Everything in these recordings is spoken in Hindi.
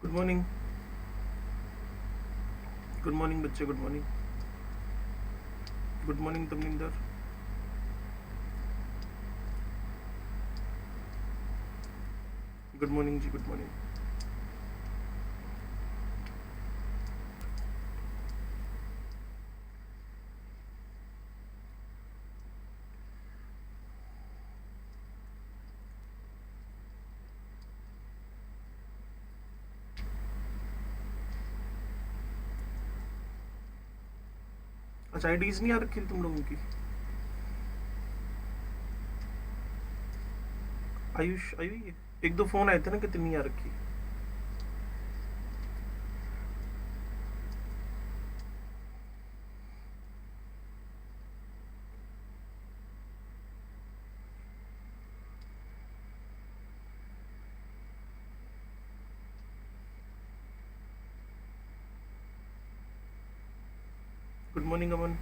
Good morning. गुड मॉर्निंग बच्चे, good morning. Good morning Tamaninder. Good morning ji, good morning. अच्छा, आईडीज नहीं आ रखी तुम लोगों की? आयुष आई हुई है? एक दो फोन आए थे ना कि नहीं आ रखी। गुड मॉर्निंग अमन।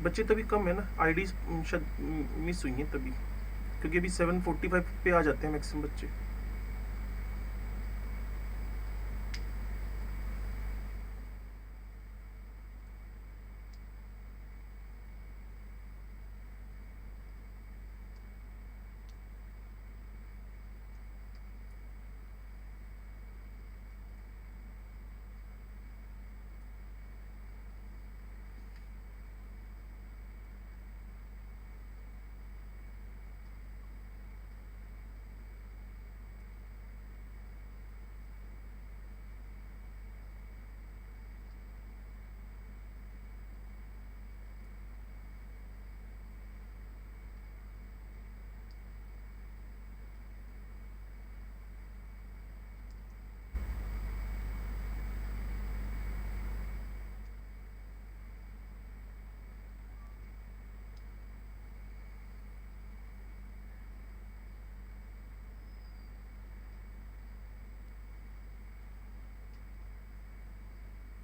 बच्चे तभी कम है ना, आईडीज शायद मिस हुई हैं तभी, क्योंकि अभी 7:45 पे आ जाते हैं मैक्सिमम बच्चे।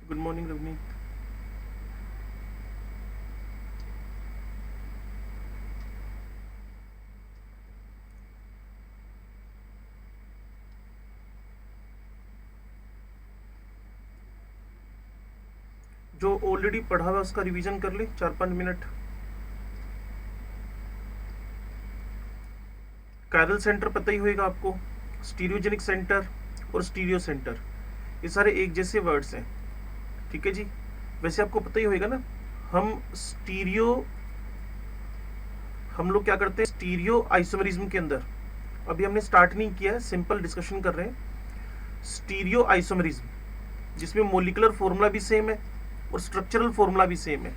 Good morning Ravneet. जो ऑलरेडी पढ़ा हुआ उसका रिवीजन कर ले 4-5 मिनट। कायरल सेंटर पता ही होगा आपको, स्टीरियोजेनिक सेंटर और स्टीरियो सेंटर, ये सारे एक जैसे वर्ड्स हैं, ठीक है जी। वैसे आपको पता ही होगा ना, हम लोग क्या करते हैं स्टीरियो आइसोमरिज्म के अंदर। अभी हमने स्टार्ट नहीं किया है, सिंपल डिस्कशन कर रहे हैं। स्टीरियो आइसोमरिज्म जिसमें मोलिकुलर फॉर्मूला भी सेम है और स्ट्रक्चरल फॉर्मूला भी सेम है,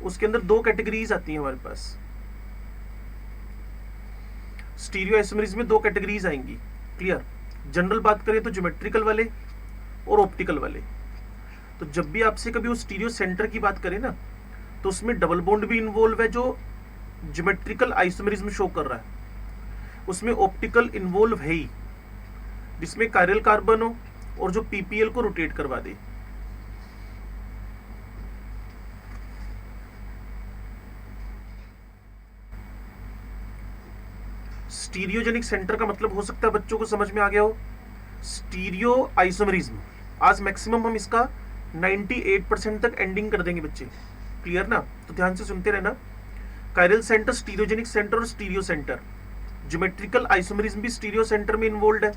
उसके अंदर दो कैटेगरीज आती हैं हमारे पास। स्टीरियो आइसोमरिज्म में दो कैटेगरीज आएंगी, क्लियर। जनरल बात करें तो ज्योमेट्रिकल वाले और ऑप्टिकल वाले। तो जब भी आपसे कभी वो स्टीरियो सेंटर की बात करें ना, तो उसमें डबल बॉन्ड भी इन्वॉल्व है जो ज्योमेट्रिकल आइसोमरिज्म शो कर रहा है। उसमें ऑप्टिकल इन्वॉल्व है ही, जिसमें कायरल कार्बन हो और जो पीपीएल को रोटेट करवा दे। स्टीरियोजेनिक सेंटर का मतलब हो सकता है बच्चों को समझ में आ गया हो, स्टीरियो आइसोमरिज्म। आज मैक्सिमम हम इसका 98% तक एंडिंग कर देंगे बच्चे, क्लियर ना। तो ध्यान से सुनते रहना। कायरल सेंटर, स्टीरियोजेनिक सेंटर और स्टीरियो सेंटर। ज्योमेट्रिकल आइसोमरिज्म भी स्टीरियो सेंटर में इन्वॉल्व है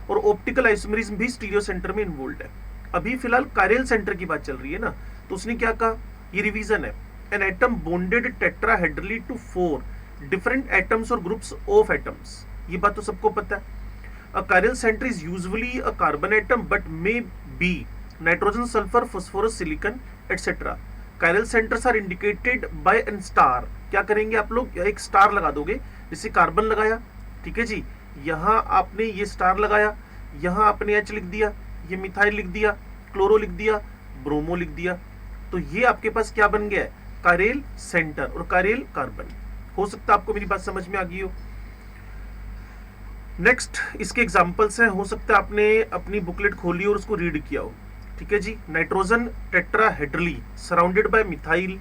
और ऑप्टिकल आइसोमरिज्म भी स्टीरियो सेंटर में इन्वॉल्व है। अभी फिलहाल कायरल सेंटर की बात चल रही है ना, तो उसने क्या कहा, ये रिवीजन है। An atom bonded tetrahedrally to 4 different atoms और ग्रुप्स ऑफ एटम्स, ये बात तो सबको पता है। A chiral center is usually a carbon atom but may be nitrogen, sulfur, phosphorus, silicon, etc. Chiral centers are indicated by an star. क्या करेंगे आप लोग, एक स्टार लगा दोगे, जैसे कार्बन लगाया, ठीक है जी। यहाँ आपने ये स्टार लगाया, यहाँ आपने एच लिख दिया, ये मिथाइल लिख दिया, क्लोरो लिख दिया, ब्रोमो लिख दिया। तो ये आपके पास क्या बन गया है, कायरल सेंटर और कायरल कार्बन। हो सकता है आपको मेरी बात समझ में आ गई हो। नेक्स्ट इसके एग्जांपल्स हैं, हो सकता है आपने अपनी बुकलेट खोली और उसको रीड किया हो, ठीक है जी। Nitrogen tetrahedrally surrounded by methyl,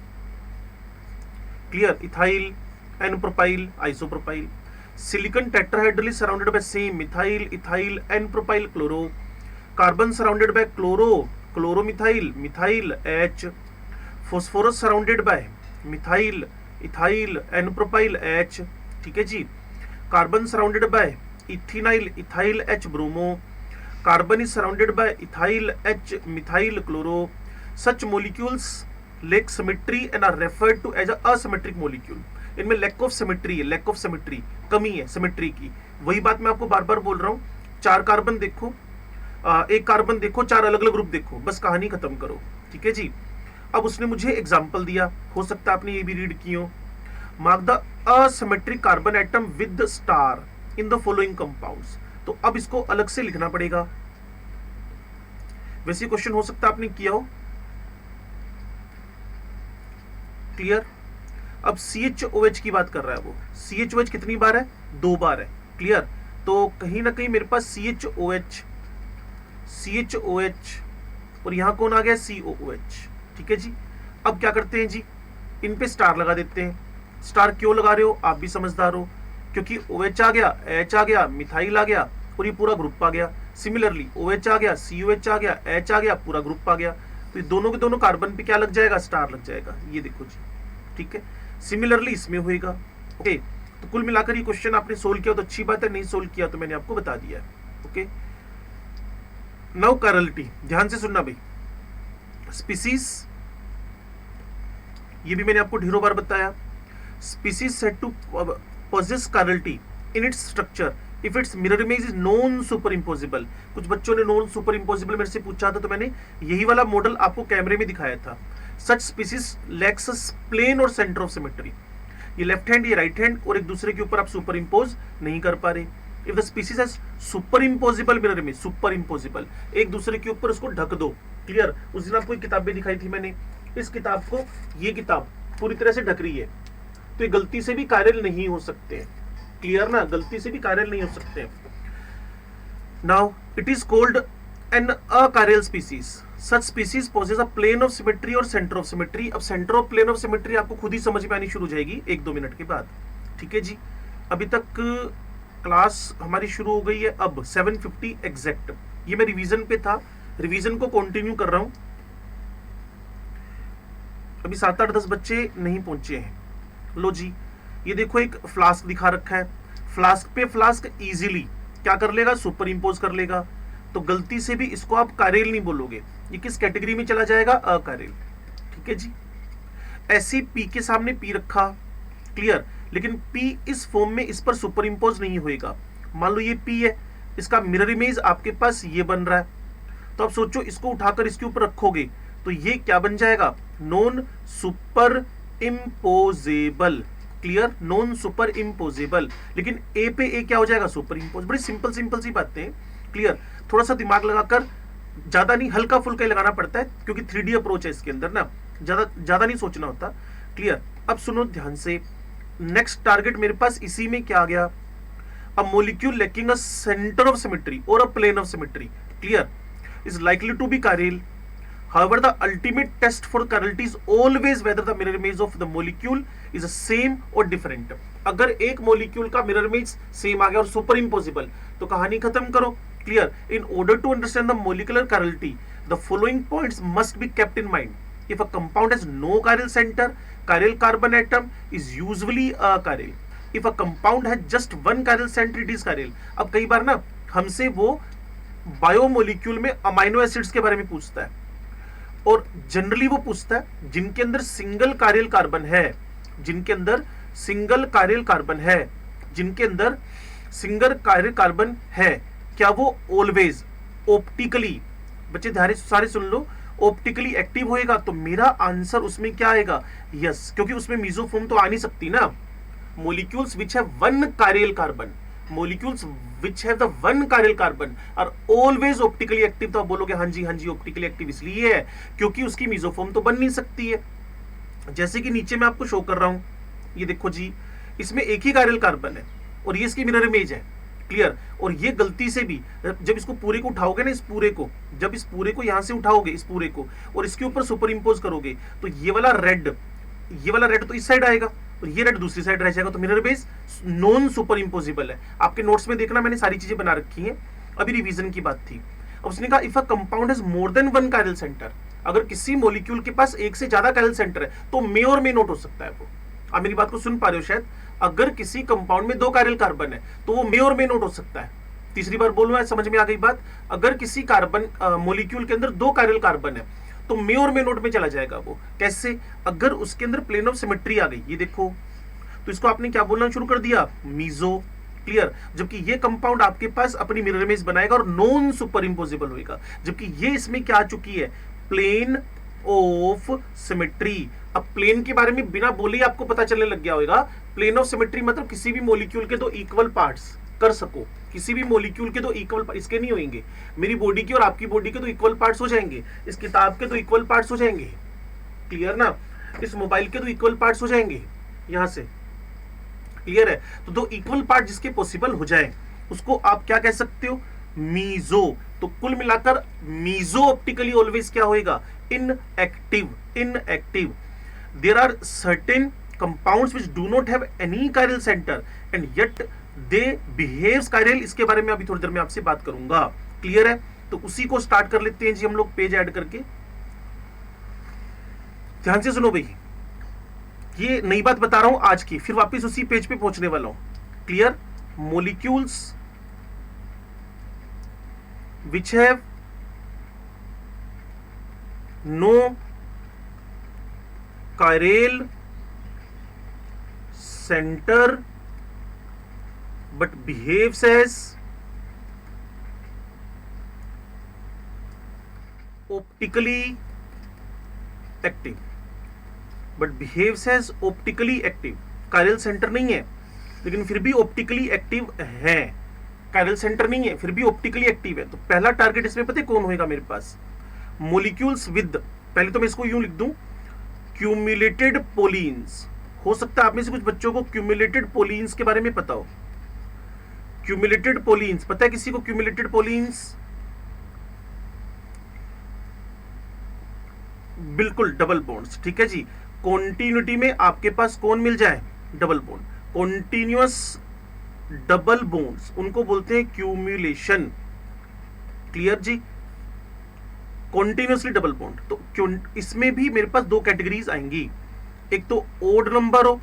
clear, ethyl, n propyl, isopropyl. Silicon tetrahedral is surrounded by same methyl ethyl n propyl chloro, carbon surrounded by chloro chloromethyl methyl H, phosphorus surrounded by methyl ethyl n propyl H, ठीक है जी। Carbon surrounded by ethynyl ethyl H bromo, carbon is surrounded by ethyl H methyl chloro. Such molecules lack symmetry and are referred to as asymmetric molecule. इनमें लैक ऑफ सिमेट्री है, लैक ऑफ सिमेट्री, कमी है सिमेट्री की। वही बात मैं आपको बार बार बोल रहा हूँ, 4 कार्बन देखो, एक कार्बन देखो, 4 अलग अलग ग्रुप देखो, बस कहानी खत्म करो, ठीक है जी। अब उसने मुझे एग्जाम्पल दिया, हो सकता है आपने ये भी रीड की हो। Mark the asymmetric carbon atom with star in the following compounds. तो अब इसको अलग से लिखना पड़ेगा। वैसे क्वेश्चन हो सकता है आपने किया हो, क्लियर। अब CHOH की बात कर रहा है वो, CHOH कितनी बार है? 2 बार है, क्लियर। तो कहीं ना कहीं मेरे पास CHOH और यहां कौन आ गया? COOH, ठीक है जी। अब क्या करते हैं जी, इन पे स्टार लगा देते हैं। स्टार क्यों लगा रहे हो? आप भी समझदार हो, क्योंकि OH आ गया, H आ गया, मिथाइल आ गया और ये पूरा ग्रुप आ गया। सिमिलरली OH आ गया, COH आ गया, H आ गया, पूरा ग्रुप आ गया। तो ये दोनों के दोनों कार्बन पे क्या लग जाएगा? स्टार लग जाएगा, ये देखो जी, ठीक है। सिमिलरली इसमें होएगा, ओके। तो कुल मिलाकर ये क्वेश्चन आपने सोल्व किया तो अच्छी बात है, नहीं सोल्व किया तो मैंने आपको बता दिया है, ओके। नाउ कैरलिटी, ध्यान से सुनना भाई। स्पीसीज, ये भी मैंने आपको ढेरों बार बताया। Species said to possess chirality in its structure if its mirror image is non superimposable। कुछ बच्चों ने नॉन सुपर इम्पोजिबल मेरे से पूछा था, तो मैंने यही वाला मॉडल आपको कैमरे में दिखाया था। सच स्पीसीज लैक्स प्लेन और सेंटर ऑफ सिमेट्री। ये लेफ्ट हैंड, ये राइट हैंड, और एक दूसरे के ऊपर आप सुपर इम्पोज नहीं कर पा रहे। If the species has super imposable mirror image, super imposable, एक दूसरे के ऊपर उसको ढक दो, क्लियर। उस दिन आपको एक किताब भी दिखाई थी मैंने, इस किताब को, ये किताब पूरी तरह से ढक रही है, तो ये गलती से भी कायरल नहीं हो सकते हैं, क्लियर ना, गलती से भी कायरल नहीं हो सकते हैं। Now it is called an achiral species. Such species possess a plane of symmetry और सेंटर ऑफ सिमेट्री। अब centre of plane of symmetry आपको खुद ही समझ में आनी शुरू हो जाएगी 1-2 मिनट के बाद, ठीक है जी। अभी तक क्लास हमारी शुरू हो गई है अब 7:50 एग्जैक्ट। ये मैं रिवीजन पे था, रिवीजन को कंटिन्यू कर रहा हूं। अभी 7-8-10 बच्चे नहीं पहुंचे हैं। लो जी, ये देखो एक फ्लास्क दिखा रखा है, फ्लास्क पे फ्लास्क इजीली क्या कर लेगा? सुपर इंपोज कर लेगा। तो गलती से भी इसको आप कारेल नहीं बोलोगे, ये किस कैटेगरी में चला जाएगा? अकारेल, ठीक है जी। ऐसे पी के सामने पी रखा, क्लियर, लेकिन पी इस फॉर्म में इस पर सुपर इंपोज नहीं होएगा। मान लो ये पी है, इसका मिरर इमेज आपके पास ये बन रहा है, तो आप सोचो इसको उठाकर इसके ऊपर रखोगे तो ये क्या बन जाएगा? Non super imposable, clear, non super imposable. लेकिन ए पे ए क्या हो जाएगा? Super impose. बड़ी सिंपल सिंपल सी बातें, क्लियर। थोड़ा सा दिमाग लगाकर, ज्यादा नहीं, हल्का फुल्का ही लगाना पड़ता है, क्योंकि 3D अप्रोच है इसके अंदर ना, ज्यादा नहीं सोचना होता, क्लियर। अब सुनो ध्यान से, नेक्स्ट टारगेट मेरे पास इसी में क्या आ गया? A molecule lacking a centre of symmetry और a plane of symmetry, clear, is likely to be chiral. However, the ultimate test for chirality is always whether the mirror image of the molecule is the same or different। अगर एक मोलिक्यूल का मिरर इमेज सेम आ गया और सुपर इम्पोजिबल, तो कहानी खत्म करो, clear. In order to understand the molecular chirality, the following points must be kept in mind. If a compound has no chiral center, chiral carbon atom is usually achiral. If a compound has just one chiral center, it is chiral। अब कई बार ना हमसे वो बायोमोलिक्यूल में अमाइनो एसिड्स के बारे में पूछता है, और जनरली वो पूछता है जिनके अंदर सिंगल कायरल कार्बन है, जिनके अंदर सिंगल कायरल कार्बन है, जिनके अंदर सिंगल कायरल कार्बन है, क्या वो ऑलवेज ऑप्टिकली, बच्चे ध्यान से सारे सुन लो, ऑप्टिकली एक्टिव होएगा? तो मेरा आंसर उसमें क्या आएगा? यस, क्योंकि उसमें मीजोफॉर्म तो आ नहीं सकती ना। Molecules which have one chiral carbon, molecules which have the one chiral carbon are always optically active। तो आप बोलोगे हाँ जी ऑप्टिकली एक्टिव इसलिए है क्योंकि उसकी मीजोफॉर्म तो बन नहीं सकती है। जैसे कि नीचे मैं आपको शो कर रहा हूं, ये देखो जी, इसमें एक ही कायरल कार्बन है और ये इसकी मिरर इमेज है, क्लियर। और ये गलती से भी जब इसको पूरे को उठाओगे ना, इस पूरे को, जब इस पूरे को यहां से उठाओगे, इस पूरे को, और इसके ऊपर सुपर इंपोज करोगे, तो ये वाला रेड तो इस साइड आएगा और ये रेड दूसरी साइड रह जाएगा, तो mirror base non super imposable है। आपके नोट्स में देखना मैंने सारी चीजें बना रखी हैं, अभी रिवीजन की बात थी। अब उसने कहा if a compound has more than one chiral centre, अगर किसी मॉलिक्यूल के पास एक से ज्यादा कायरल सेंटर है तो मे और मे नोट हो सकता है वो। आप मेरी बात को सुन पा रहे हो शायद, अगर किसी कंपाउंड में 2 कायरल कार्बन है तो वो मे और मे नोट हो सकता है। तीसरी बार बोलूं, समझ में आ गई बात? अगर किसी कार्बन मॉलिक्यूल के अंदर 2 कायरल कार्बन है तो मे और मे नोट में चला जाएगा वो। कैसे? अगर उसके अंदर प्लेन ऑफ सिमेट्री आ गई, ये देखो, तो इसको आपने क्या बोलना शुरू कर दिया? मीजो। क्लियर? जबकि ये कंपाउंड आपके पास अपनी मिरर इमेज बनाएगा और नॉन सुपर इम्पोजिबल होगा, जबकि ये इसमें क्या आ चुकी है? Plane of symmetry. अब प्लेन के बारे में बिना बोले ही आपको पता चलने लग गया होगा। प्लेन ऑफ सिमेट्री मतलब किसी भी मॉलिक्यूल के 2 इक्वल पार्ट्स कर सको, किसी भी मॉलिक्यूल के 2 इक्वल, इसके नहीं होंगे, मेरी बॉडी के और आपकी बॉडी के 2 इक्वल पार्ट्स हो जाएंगे, इस किताब के 2 इक्वल पार्ट्स हो जाएंगे, क्लियर ना? इस मोबाइल के 2 इक्वल पार्ट्स हो जाएंगे यहां से, क्लियर है? तो 2 इक्वल पार्ट जिसके पॉसिबल हो जाए उसको आप क्या कह सकते हो? मीजो। तो कुल मिलाकर मीजो ऑप्टिकली ऑलवेज क्या होएगा? Inactive. Inactive. There are certain compounds which do not have any chiral centre and yet they behaves chiral. इसके बारे में अभी थोड़ी देर में आपसे बात करूंगा, क्लियर है? तो उसी को स्टार्ट कर लेते हैं जी हम लोग, पेज ऐड करके। ध्यान से सुनो भाई, ये नई बात बता रहा हूं आज की, फिर वापस उसी पेज पे पहुंचने वाला हूं। Clear? Molecules which have no chiral center but behaves as optically active, but behaves as optically active। chiral center नहीं है लेकिन फिर भी optically active है। कायरल सेंटर नहीं है फिर भी ऑप्टिकली एक्टिव है। तो पहला टारगेट इसमें पता है कौन होएगा मेरे पास? मॉलिक्यूल्स विद, पहले तो मैं इसको यूं लिख दूं, क्यूमुलेटेड पोलीन्स। हो सकता है आप में से कुछ बच्चों को क्यूमुलेटेड पोलीन्स के बारे में पता हो। क्यूमुलेटेड पोलीन्स पता है किसी को? क्यूमुलेटेड पोलीन्स बिल्कुल डबल बॉन्ड्स, ठीक है जी। कॉन्टिन्यूटी में आपके पास कौन मिल जाए? Double bond. Continuous double bonds उनको बोलते हैं क्यूमुलेशन, क्लियर जी? Continuously double bond. तो इसमें भी मेरे पास 2 कैटेगरीज आएंगी, एक तो ओड नंबर हो,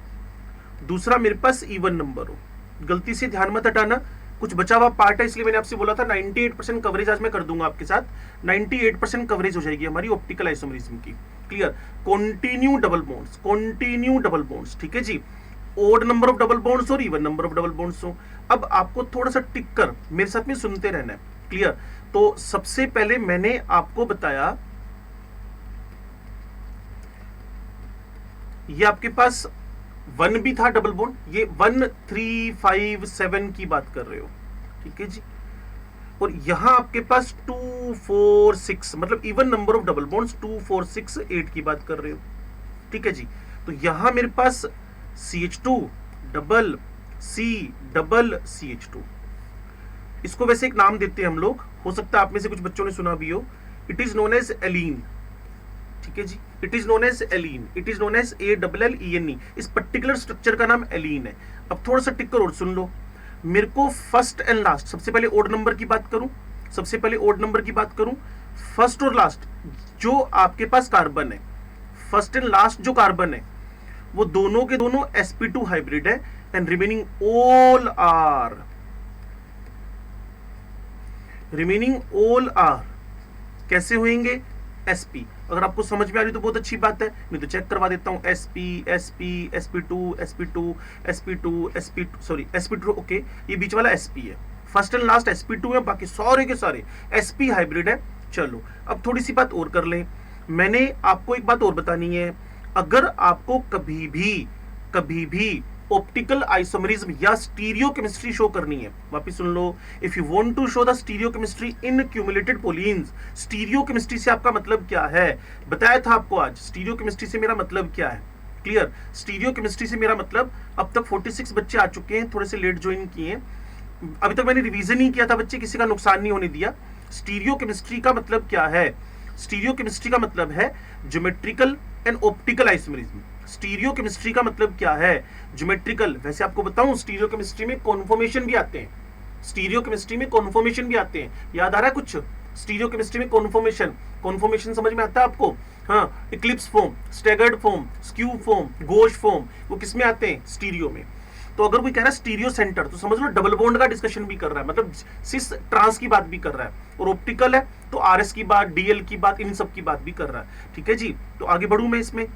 दूसरा मेरे पास इवन नंबर हो। गलती से ध्यान मत हटाना, कुछ बचा हुआ पार्ट है, इसलिए मैंने आपसे बोला था 98% कवरेज आज मैं कर दूंगा आपके साथ। 98% कवरेज हो जाएगी हमारी ऑप्टिकल आइसोमेरिज्म की, clear? Continue double bonds, continue double bonds, ठीक है जी। Odd number of double bonds और even number of double bonds हो। अब आपको थोड़ा सा टिक कर मेरे साथ में सुनते रहना है, क्लियर? तो सबसे पहले मैंने आपको बताया ये आपके पास 1 भी था डबल बॉन्ड, ये 1 3 5 7 की बात कर रहे हो, ठीक है जी। और यहां आपके पास 2 4 6 मतलब even number of double bonds 2 4 6 8 की बात कर रहे हो, ठीक है जी। तो यहां मेरे पास CH2 double C double CH2, इसको वैसे एक नाम देते हैं हम लोग, हो सकता है आप में से कुछ बच्चों ने सुना भी हो। It is known as allene, ठीक है जी। It is known as allene, it is known as ALLENE। इस पर्टिकुलर स्ट्रक्चर का नाम एलीन है। अब थोड़ा सा टिक कर और सुन लो, मेरे को फर्स्ट एंड लास्ट, सबसे पहले ओड नंबर की बात करूं, सबसे पहले ओड नंबर की बात करूं, फर्स्ट और लास्ट जो आपके पास कार्बन है, फर्स्ट एंड लास्ट जो कार्बन है वो दोनों के दोनों sp2 हाइब्रिड है एंड रिमेनिंग ऑल आर कैसे होंगे? sp। अगर आपको समझ में आ रही तो बहुत अच्छी बात है, नहीं तो चेक करवा देता हूं। sp2 ओके, ये बीच वाला sp है, फर्स्ट एंड लास्ट sp2 है, बाकी सारे के सारे sp हाइब्रिड है। चलो अब थोड़ी सी बात और कर लें, मैंने आपको एक बात और बतानी है। अगर आपको कभी भी ऑप्टिकल आइसोमेरिज्म या स्टीरियो केमिस्ट्री शो करनी है, वापस सुन लो, if you want to show the stereo chemistry in cumulated polyenes. Stereo chemistry से आपका मतलब क्या है? बताया था आपको आज स्टीरियो केमिस्ट्री से मेरा मतलब क्या है, क्लियर? स्टीरियो केमिस्ट्री से मेरा मतलब, अब तक 46 बच्चे आ चुके हैं, थोड़े से लेट ज्वाइन किए हैं, अभी तक मैंने रिवीजन ही किया था बच्चे, किसी का नुकसान नहीं होने दिया। स्टीरियो केमिस्ट्री का मतलब क्या है? स्टीरियो केमिस्ट्री का मतलब है geometrical and optical isomerism. Stereo chemistry का मतलब क्या है? ज्योमेट्रिकल। वैसे आपको बताऊं, स्टीरियो केमिस्ट्री में कॉन्फॉर्मेशन भी आते हैं, स्टीरियो केमिस्ट्री में कॉन्फॉर्मेशन भी आते हैं। याद आ रहा है कुछ? स्टीरियो केमिस्ट्री में कॉन्फॉर्मेशन, कॉन्फॉर्मेशन समझ में आता है आपको? हाँ, eclipse form, staggered form, skew form, gauche form, वो किस में आते हैं? स्टीरियो में। तो अगर कोई कह रहा है स्टीरियो सेंटर, तो समझ लो डबल बॉन्ड का डिस्कशन भी कर रहा है, मतलब सिस ट्रांस की बात भी कर रहा है। और ऑप्टिकल है तो आरएस की बात, डीएल की बात, इन सब की बात भी कर रहा है। ठीक है जी, तो आगे बढ़ूं मैं इसमें।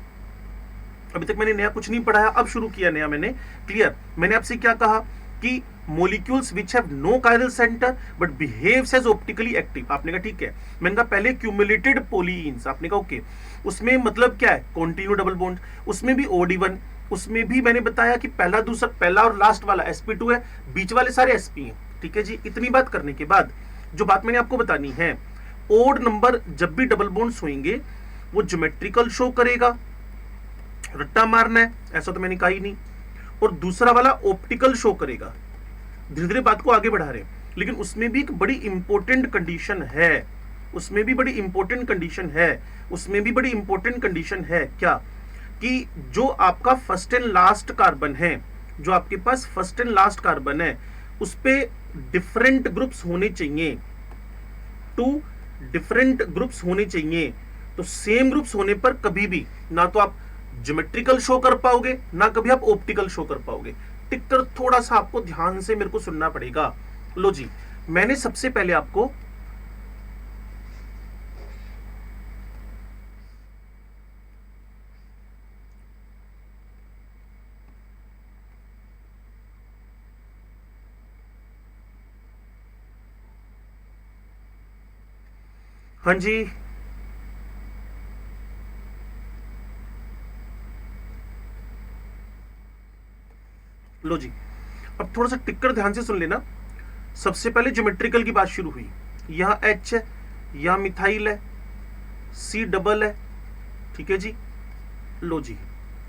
अभी तक मैंने नया कुछ नहीं पढ़ा है, अब शुरू किया नया मैंने। क्लियर? मैंने आपसे क्या कहा कि molecules which have no chiral centre but behaves as optically active. आपने कहा ठीक है। मैंने कहा पहले क्यूमुलेटेड पॉलीइंस, आपने कहा ओके। उसमें मतलब क्या है? Continue double bond. उसमें भी OD1, उसमें भी मैंने बताया कि पहला दूसरा, पहला और लास्ट वाला sp2 है, बीच वाले सारे sp हैं। ठीक है जी, इतनी बात करने के बाद जो बात मैंने आपको बतानी है, ओड नंबर जब भी डबल बॉन्ड्स होंगे वो ज्योमेट्रिकल शो करेगा, रट्टा मारना है ऐसा तो मैंने कहा ही नहीं। और दूसरा वाला ऑप्टिकल शो करेगा। धीरे धीरे बात को आगे बढ़ा रहे हैं, लेकिन उसमें भी एक बड़ी इंपॉर्टेंट कंडीशन है, उसमें भी बड़ी इंपॉर्टेंट कंडीशन है, उसमें भी बड़ी इंपॉर्टेंट कंडीशन है। क्या? कि जो आपका फर्स्ट एंड लास्ट कार्बन है, जो आपके पास फर्स्ट एंड लास्ट कार्बन है, उस पे डिफरेंट ग्रुप्स होने चाहिए, 2 डिफरेंट ग्रुप्स होने चाहिए। तो सेम ग्रुप्स होने पर कभी भी ना तो आप ज्योमेट्रिकल शो कर पाओगे, ना कभी आप ऑप्टिकल शो कर पाओगे। टिक्कर थोड़ा सा आपको ध्यान से मेरे को सुनना पड़ेगा। लो जी, मैंने सबसे पहले आपको हाँ जी, लो जी, अब थोड़ा सा टिक्कर ध्यान से सुन लेना। सबसे पहले ज्योमेट्रिकल की बात शुरू हुई। यहां H है, यहां मिथाइल है, C डबल है। ठीक है जी, लो जी,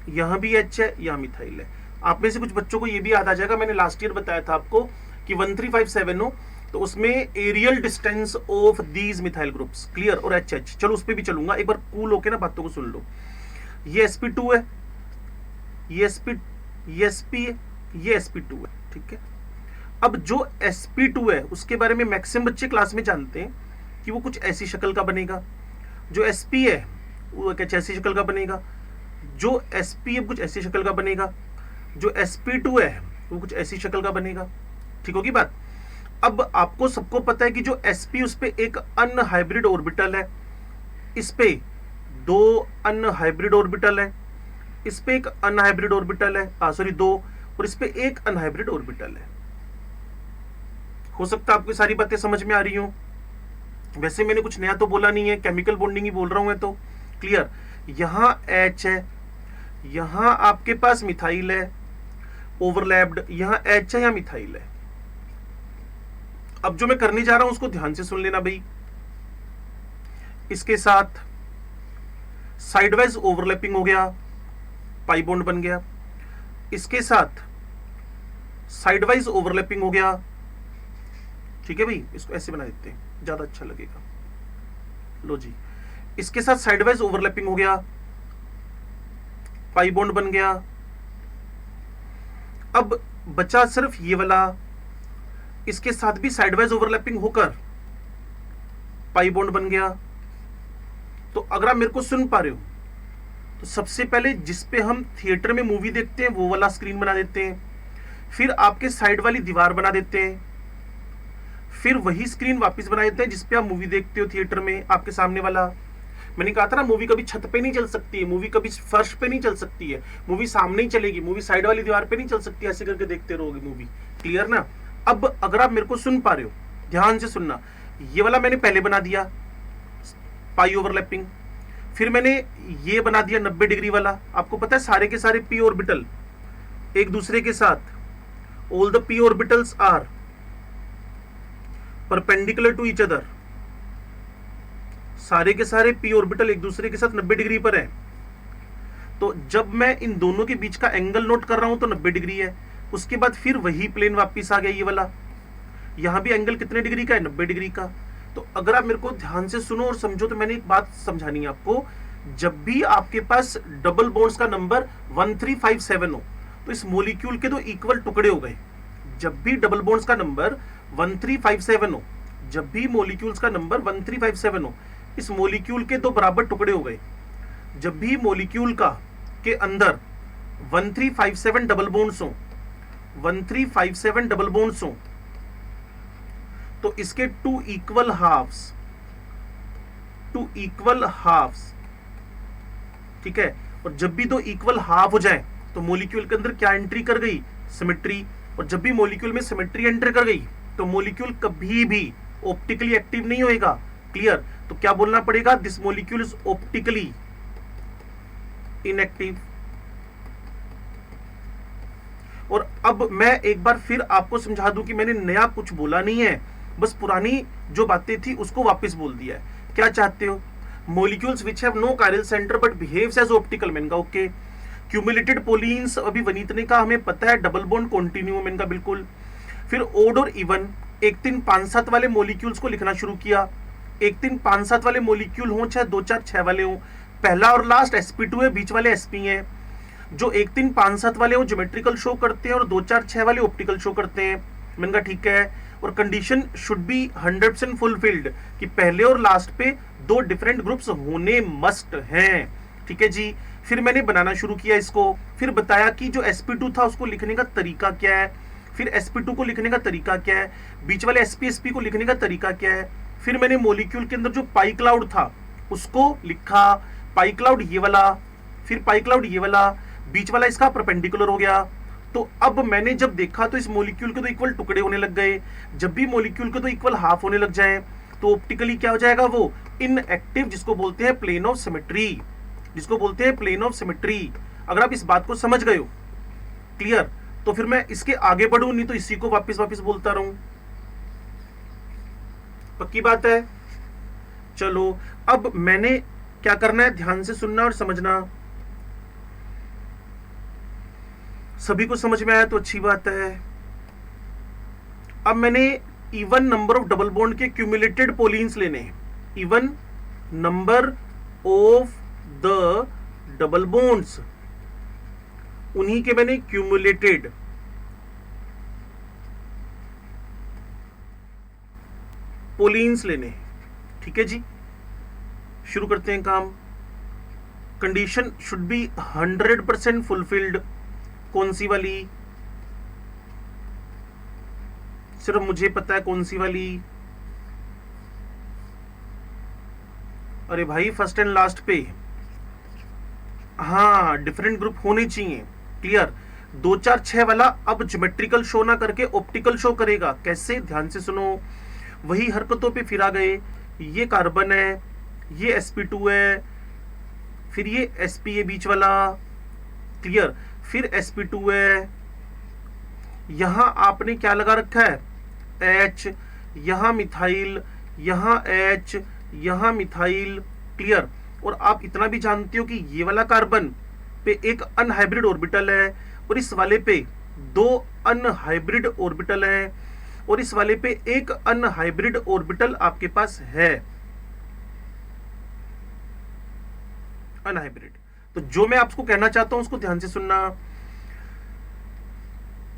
यहां भी H है, यहां मिथाइल है। आप में से कुछ बच्चों को यह भी याद आ जाएगा, मैंने लास्ट ईयर बताया था आपको कि 13570 हो, तो उसमें aerial distance of these methyl groups. Clear? और HH, चलो उस पर भी चलूंगा, एक बार कूल होके ना बातों को सुन लो। ये sp2 है, ये sp है, ये sp2 है। ठीक है, अब जो sp2 है उसके बारे में मैक्सिमम बच्चे क्लास में जानते हैं कि वो कुछ ऐसी शक्ल का बनेगा। जो sp है वो कुछ ऐसी शक्ल का बनेगा, जो sp है कुछ ऐसी शक्ल का बनेगा, जो sp2 है वो कुछ ऐसी शक्ल का बनेगा। ठीक होगी बात? अब आपको सबको पता है कि जो sp उस पे एक अनहाइब्रिड ऑर्बिटल है, इस पे 2 अनहाइब्रिड ऑर्बिटल है, इस पे एक अनहाइब्रिड ऑर्बिटल है, सॉरी 2, और इस पे एक अनहाइब्रिड ऑर्बिटल है। हो सकता है आपको सारी बातें समझ में आ रही हो। वैसे मैंने कुछ नया तो बोला नहीं है, केमिकल बॉन्डिंग ही बोल रहा हूं मैं तो। क्लियर? यहां H है, यहां आपके पास मिथाइल है ओवरलैप्ड, यहां H है, यहां मिथाइल है। अब जो मैं करने जा रहा हूं उसको ध्यान से सुन लेना भाई। इसके साथ साइडवाइज ओवरलैपिंग हो गया, पाई बॉन्ड बन गया। इसके साथ साइडवाइज ओवरलैपिंग हो गया। ठीक है भाई, इसको ऐसे बना देते हैं, ज्यादा अच्छा लगेगा। लो जी, इसके साथ साइडवाइज ओवरलैपिंग हो गया, पाई बॉन्ड बन गया। अब बचा सिर्फ ये वाला, इसके साथ भी साइडवाइज ओवरलैपिंग होकर पाई बॉन्ड बन गया। तो अगर आप मेरे को सुन पा रहे हो तो सबसे पहले जिस पे हम थिएटर में मूवी देखते हैं वो वाला स्क्रीन बना देते हैं, फिर आपके साइड वाली दीवार बना देते हैं, फिर वही स्क्रीन वापस बना देते हैं जिस पे आप मूवी देखते हो थिएटर में, आपके सामने वाला। मैंने कहा था ना, मूवी कभी छत पे नहीं चल सकती है, मूवी कभी फर्श पे नहीं चल सकती है, मूवी सामने ही चलेगी, मूवी साइड वाली दीवार पे नहीं चल सकती, ऐसे करके देखते रहोगे मूवी। क्लियर ना? अब अगर आप मेरे को सुन पा रहे हो, ध्यान से सुनना। ये वाला मैंने पहले बना दिया पाई ओवरलैपिंग, फिर मैंने ये बना दिया 90 डिग्री वाला। आपको पता है सारे के सारे पी ऑर्बिटल एक दूसरे के साथ, all the p orbitals are perpendicular to each other. सारे के सारे पी ऑर्बिटल एक दूसरे के साथ 90 डिग्री पर है। तो जब मैं इन दोनों के बीच का एंगल नोट कर रहा हूं तो 90 डिग्री है। उसके बाद फिर वही प्लेन वापस आ गया, ये वाला। यहां भी एंगल कितने डिग्री का है? 90 डिग्री का। तो अगर आप मेरे को ध्यान से सुनो और समझो तो मैंने एक बात समझानी है आपको जब भी आपके पास डबल बॉन्ड्स का नंबर 1357 हो तो इस मॉलिक्यूल के दो इक्वल टुकड़े हो गए। जब भी डबल बॉन्ड्स का नंबर 1357 हो, जब भी मॉलिक्यूल्स का नंबर 1357 हो, इस मॉलिक्यूल के दो बराबर टुकड़े हो गए। जब भी मॉलिक्यूल का के अंदर 1357 डबल बॉन्ड्स हो, 1357 डबल बॉन्ड्स हो, तो इसके टू इक्वल हाफ्स, ठीक है। और जब भी दो इक्वल हाफ हो जाए तो मॉलिक्यूल के अंदर क्या एंट्री कर गई? सिमेट्री। और जब भी मॉलिक्यूल में सिमेट्री एंटर कर गई तो मॉलिक्यूल कभी भी ऑप्टिकली एक्टिव नहीं होएगा। क्लियर? तो क्या बोलना पड़ेगा? This molecule is optically inactive. और अब मैं एक बार फिर आपको समझा दूं कि मैंने नया कुछ बोला नहीं है, बस पुरानी जो बातें थी उसको वापस बोल दिया है। क्या चाहते हो? Molecules which have no chiral centre but behaves as optical, मैंने कहा ओके। क्यूमुलेटेड पोलीन्स, अभी वनीत ने कहा हमें पता है डबल बॉन्ड कॉन्टिन्यू, मैंने कहा बिल्कुल। फिर ओड और इवन 1 3 5 7 वाले मॉलिक्यूल्स को लिखना शुरू किया। 1 3 5 7 वाले मॉलिक्यूल हों चाहे 2 4 6 वाले हों, पहला और लास्ट sp2 है, बीच वाले sp हैं। जो 1 3 5 7 वाले वो ज्योमेट्रिकल शो करते हैं और 2 4 6 वाले ऑप्टिकल शो करते हैं। मैंने कहा ठीक है। और कंडीशन शुड बी 100% फुलफिल्ड कि पहले और लास्ट पे दो डिफरेंट ग्रुप्स होने मस्ट हैं। ठीक है जी। फिर मैंने बनाना शुरू किया इसको, फिर बताया कि जो sp2 था उसको लिखने का तरीका क्या है, फिर sp2 को लिखने का तरीका क्या है, बीच वाले sp को लिखने का तरीका क्या है। फिर मैंने मॉलिक्यूल के अंदर जो पाई क्लाउड था उसको लिखा, पाई क्लाउड ये वाला, फिर पाई क्लाउड ये वाला, बीच वाला इसका परपेंडिकुलर हो गया। तो अब मैंने जब देखा तो इस मॉलिक्यूल के तो इक्वल टुकड़े होने लग गए। जब भी मॉलिक्यूल के तो इक्वल हाफ होने लग जाए तो ऑप्टिकली क्या हो जाएगा? वो इनएक्टिव, जिसको बोलते हैं प्लेन ऑफ सिमेट्री, जिसको बोलते हैं प्लेन ऑफ सिमेट्री। अगर आप इस बात को समझ गए हो, क्लियर, तो फिर मैं इसके आगे बढ़ूं, नहीं तो इसी को वापस वापस बोलता रहूं। पक्की बात है? चलो अब मैंने क्या करना है, ध्यान से सुनना और समझना। सभी को समझ में आया तो अच्छी बात है। अब मैंने even number of double bond के क्यूमुलेटेड पोलीन्स लेने हैं। Even number of the double bonds, उन्हीं के मैंने क्यूमुलेटेड पोलीन्स लेने हैं। ठीक है जी, शुरू करते हैं काम। Condition should be 100% fulfilled. कौन सी वाली? सिर्फ मुझे पता है कौन सी वाली। अरे भाई फर्स्ट एंड लास्ट पे, हाँ डिफरेंट ग्रुप होने चाहिए। क्लियर? 2 4 6 वाला अब ज्योमेट्रिकल शो ना करके ऑप्टिकल शो करेगा। कैसे? ध्यान से सुनो। वही हरकतों पे फिर आ गए। ये कार्बन है, ये sp2 है, फिर ये sp है बीच वाला। क्लियर? फिर sp2 है, यहां आपने क्या लगा रखा है? H, यहां मिथाइल, यहां H, यहां मिथाइल। क्लियर? और आप इतना भी जानते हो कि ये वाला कार्बन पे एक अनहाइब्रिड ऑर्बिटल है और इस वाले पे 2 अनहाइब्रिड ऑर्बिटल है और इस वाले पे एक अनहाइब्रिड ऑर्बिटल आपके पास है, अनहाइब्रिड। तो जो मैं आपको कहना चाहता हूं उसको ध्यान से सुनना।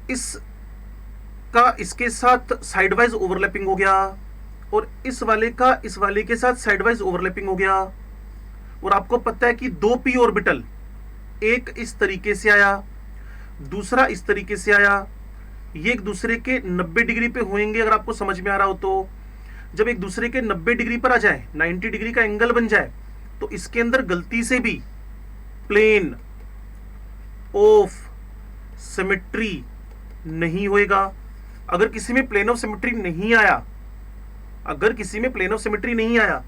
इसका इसके साथ साइडवाइज ओवरलैपिंग हो गया और इस वाले का इस वाले के साथ साइडवाइज ओवरलैपिंग हो गया। और आपको पता है कि 2 p ऑर्बिटल, एक इस तरीके से आया, दूसरा इस तरीके से आया। ये एक दूसरे के 90 डिग्री पे होंगे, अगर आपको समझ में आ रहा हो तो। जब एक दूसरे के 90 डिग्री पर आ जाए, 90 डिग्री का एंगल बन जाए, तो इसके अंदर गलती से भी प्लेन ऑफ सिमेट्री नहीं होएगा। अगर किसी में प्लेन ऑफ सिमेट्री नहीं आया, अगर किसी में प्लेन ऑफ सिमेट्री नहीं आया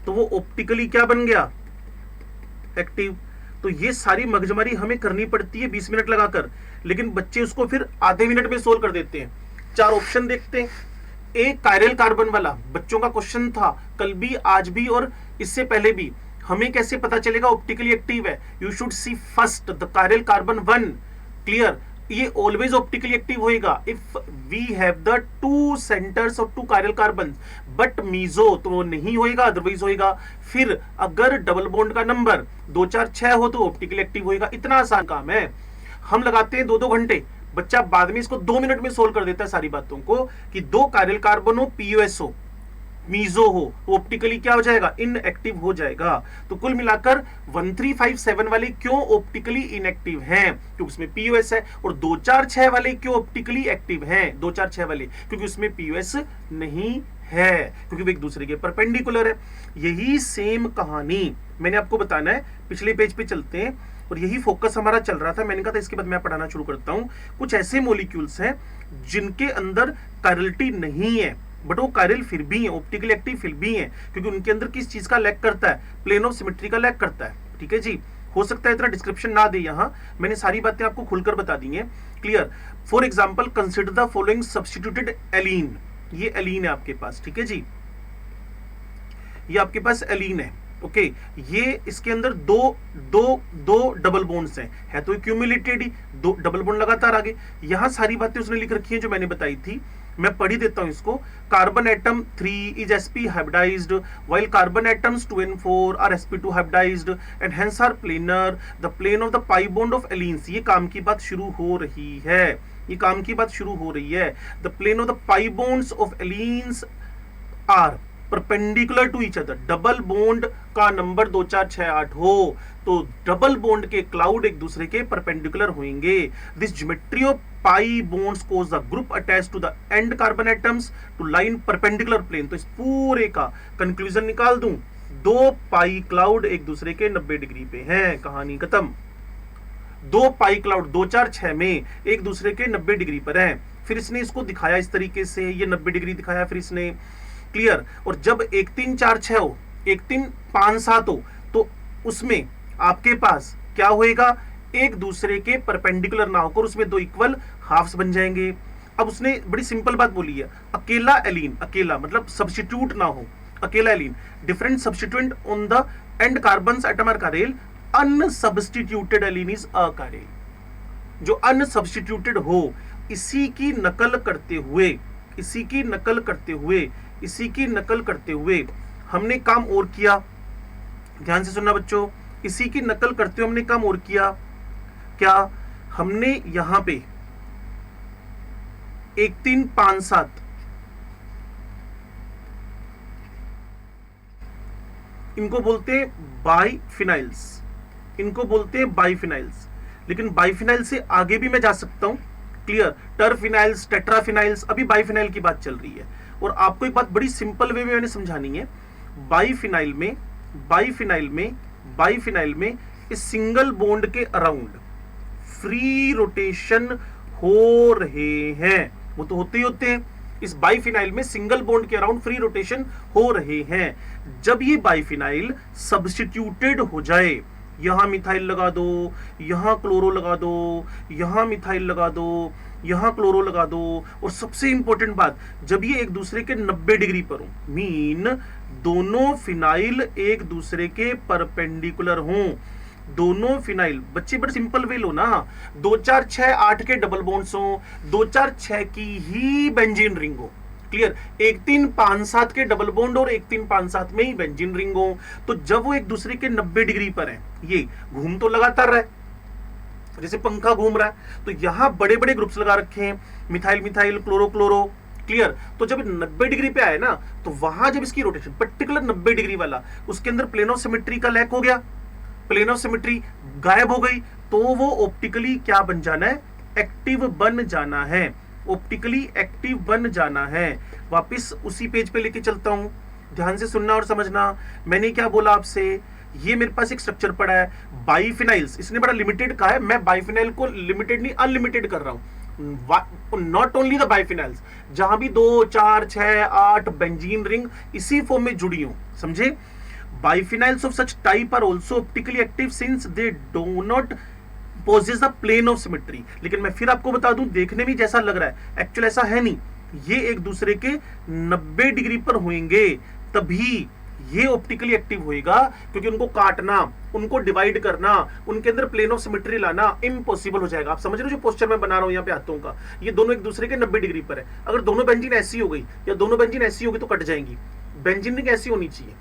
तो वो ऑप्टिकली क्या बन गया? एक्टिव। तो ये सारी मगजमारी हमें करनी पड़ती है 20 मिनट लगाकर, लेकिन बच्चे उसको फिर आधे मिनट में सोल्व कर देते हैं। 4 ऑप्शन देखते हैं। एक कायरल कार्बन वाला बच्चों का क्वेश्चन था कल भी, आज भी और इससे पहले भी। हमें कैसे पता चलेगा ऑप्टिकली एक्टिव है? You should see first the chiral carbon 1। Clear? ये ऑलवेज ऑप्टिकली एक्टिव होएगा if we have the two centres और two chiral carbon, but meso तो वो नहीं होएगा, अदरवाइज होएगा। फिर अगर डबल बॉन्ड का नंबर 2 4 6 हो तो ऑप्टिकली एक्टिव होएगा। इतना आसान काम है। हम लगाते हैं 2-2 घंटे, बच्चा बाद में इसको 2 मिनट में सोल्व कर देता है सारी बातों को कि 2 कायरल कार्बन हो, पीओएस हो, मीजो हो, तो ऑप्टिकली क्या हो जाएगा, इनएक्टिव हो जाएगा। तो कुल मिलाकर 1357 वाले क्यों ऑप्टिकली इनएक्टिव हैं, क्योंकि उसमें पीओएस है, और 246 वाले क्यों ऑप्टिकली एक्टिव हैं, 246 वाले क्योंकि उसमें पीओएस नहीं है, क्योंकि वो एक दूसरे के परपेंडिकुलर है। यही सेम कहानी मैंने आपको बताना है। पिछले पेज पे चलते हैं, और यही फोकस हमारा चल रहा था। मैंने कहा था इसके बाद मैं पढ़ाना शुरू करता हूं। कुछ ऐसे मॉलिक्यूल्स हैं जिनके अंदर कायरलिटी नहीं है, बट वो कायरल फिर भी है, ऑप्टिकली एक्टिव फिर भी है, क्योंकि उनके अंदर किस चीज का लैक करता है, प्लेन ऑफ सिमेट्री का लैक करता है। ठीक है जी। हो सकता है इतना डिस्क्रिप्शन ना दे, यहां मैंने सारी बातें आपको खुलकर बता दी हैं। Clear. For example consider the following substituted allene. ये एलीन है आपके पास, ठीक है जी, ये आपके पास एलीन है। ओके ये इसके अंदर दो डबल बॉन्ड्स हैं, है तो क्यूमुलेटेड ही, 2 डबल बॉन्ड लगातार आगे। यहां सारी बातें उसने लिख रखी हैं जो मैंने बताई थी, मैं पढ़ ही देता हूं इसको। Carbon atom 3 is sp hybridized while carbon atoms 2 and 4 are sp2 hybridized and hence are planar the plane of the pi bond of allenes। ये काम की बात शुरू हो रही है, ये काम की बात शुरू हो रही है। the plane of the pi bonds of allenes are perpendicular to each other. Double bond का नंबर 2 4 6 8 हो तो डबल बॉन्ड के क्लाउड एक दूसरे के परपेंडिकुलर होंगे। This geometry of pi bonds cause the group attach to the end carbon atoms to line perpendicular plane. तो इस पूरे का कंक्लूजन निकाल दूं, 2 पाई क्लाउड एक दूसरे के 90 डिग्री पे हैं, कहानी खत्म। 2 पाई क्लाउड 2 4 6 में एक दूसरे के 90 डिग्री पर हैं। फिर इसने इसको दिखाया इस तरीके से, ये 90 डिग्री दिखाया फिर इसने। क्लियर। और जब 1 3 4 6 हो, 1 3 5 7 हो, तो उसमें आपके पास क्या होएगा, एक दूसरे के परपेंडिकुलर ना होकर उसमें 2 इक्वल हाफ्स बन जाएंगे। अब उसने बड़ी सिंपल बात बोली है, अकेला एलीन, अकेला मतलब सब्स्टिट्यूट ना हो, अकेला allene, different substituent on the end carbons atom are chiral, unsubstituted allene is achiral. जो अनसब्स्टिट्यूटेड हो, इसी की नकल करते हुए, इसी की नकल करते हुए, इसी की नकल करते हुए हमने काम और किया। ध्यान से सुनना बच्चों, इसी की नकल करते हुए हमने काम और किया। क्या हमने यहां पे 1 3 5 7 इनको बोलते हैं बाइफिनाइल्स, इनको बोलते हैं बाइफिनाइल्स। लेकिन बाइफिनाइल से आगे भी मैं जा सकता हूं। क्लियर। टर्फिनाइल्स, टेट्राफिनाइल्स, अभी बाइफिनाइल की बात चल रही है। और आपको एक बात बड़ी सिंपल वे में मैंने समझानी है। बाइफिनाइल में, बाइफिनाइल में, बाइफिनाइल में इस सिंगल बॉन्ड के अराउंड फ्री रोटेशन हो रहे हैं, वो तो होते ही होते हैं। इस बाइफिनाइल में सिंगल बॉन्ड के अराउंड फ्री रोटेशन हो रहे हैं। जब ये बाइफिनाइल सब्स्टिट्यूटेड हो जाए, यहां मिथाइल लगा दो, यहां क्लोरो लगा दो, यहां मिथाइल लगा दो, यहां क्लोरो लगा दो, और सबसे इंपॉर्टेंट बात, जब ये एक दूसरे के 90 डिग्री पर हो, मीन दोनों फिनाइल एक दूसरे के परपेंडिकुलर हों, दोनों फिनाइल। बच्चे बड़े सिंपल वे लो ना, 2 4 6 8 के डबल बॉन्ड्स हो, 2 4 6 की ही बेंजीन रिंग हो। क्लियर। 1 3 5 7 के डबल बॉन्ड और 1 3 5 7 में ही बेंजीन रिंग हो। तो जब वो एक दूसरे के 90 डिग्री पर है, ये घूम तो लगातार रहा है जैसे पंखा घूम रहा है, तो यहां बड़े बड़े ग्रुप्स लगा रखे हैं, methyl methyl, chloro chloro. Clear. तो जब 90 डिग्री पे आए ना, तो वहां जब इसकी रोटेशन पर्टिकुलर 90 डिग्री वाला, उसके अंदर प्लेन ऑफ सिमेट्री का लैक हो गया, प्लेन ऑफ सिमेट्री गायब हो गई, तो वो ऑप्टिकली क्या बन जाना है, एक्टिव बन जाना है, ऑप्टिकली एक्टिव बन जाना है। वापस उसी पेज पे लेके चलता हूं, ध्यान से सुनना और समझना। मैंने क्या बोला आपसे, ये मेरे पास एक स्ट्रक्चर पड़ा है बाइफिनाइल्स, इसने बड़ा लिमिटेड कहा है, मैं बाइफिनाइल को लिमिटेड नहीं अनलिमिटेड कर रहा हूं। नॉट ओनली द बाइफिनाइल्स, जहां भी 2 4 6 8 बेंजीन रिंग इसी फॉर्म में जुड़ी हो, समझे। Biphenyls of such type are also optically active since they do not possess the plane of symmetry. लेकिन मैं फिर आपको बता दूं, देखने में जैसा लग रहा है, एक्चुअल ऐसा है नहीं। ये एक दूसरे के 90 डिग्री पर होंगे, तभी ये ऑप्टिकली एक्टिव होएगा, क्योंकि उनको काटना, उनको डिवाइड करना, उनके अंदर प्लेन ऑफ सिमेट्री लाना इम्पॉसिबल हो जाएगा। आप समझ रहे हो जो पोस्चर मैं बना रहा हूं यहाँ पे हाथों का, ये दोनों एक दूसरे के 90 डिग्री पर है। अगर दोनों बेंजीन ऐसी हो गई या दोनों बेंजीन ऐसी होगी तो कट जाएंगी। बेंजीन ऐसी होनी चाहिए,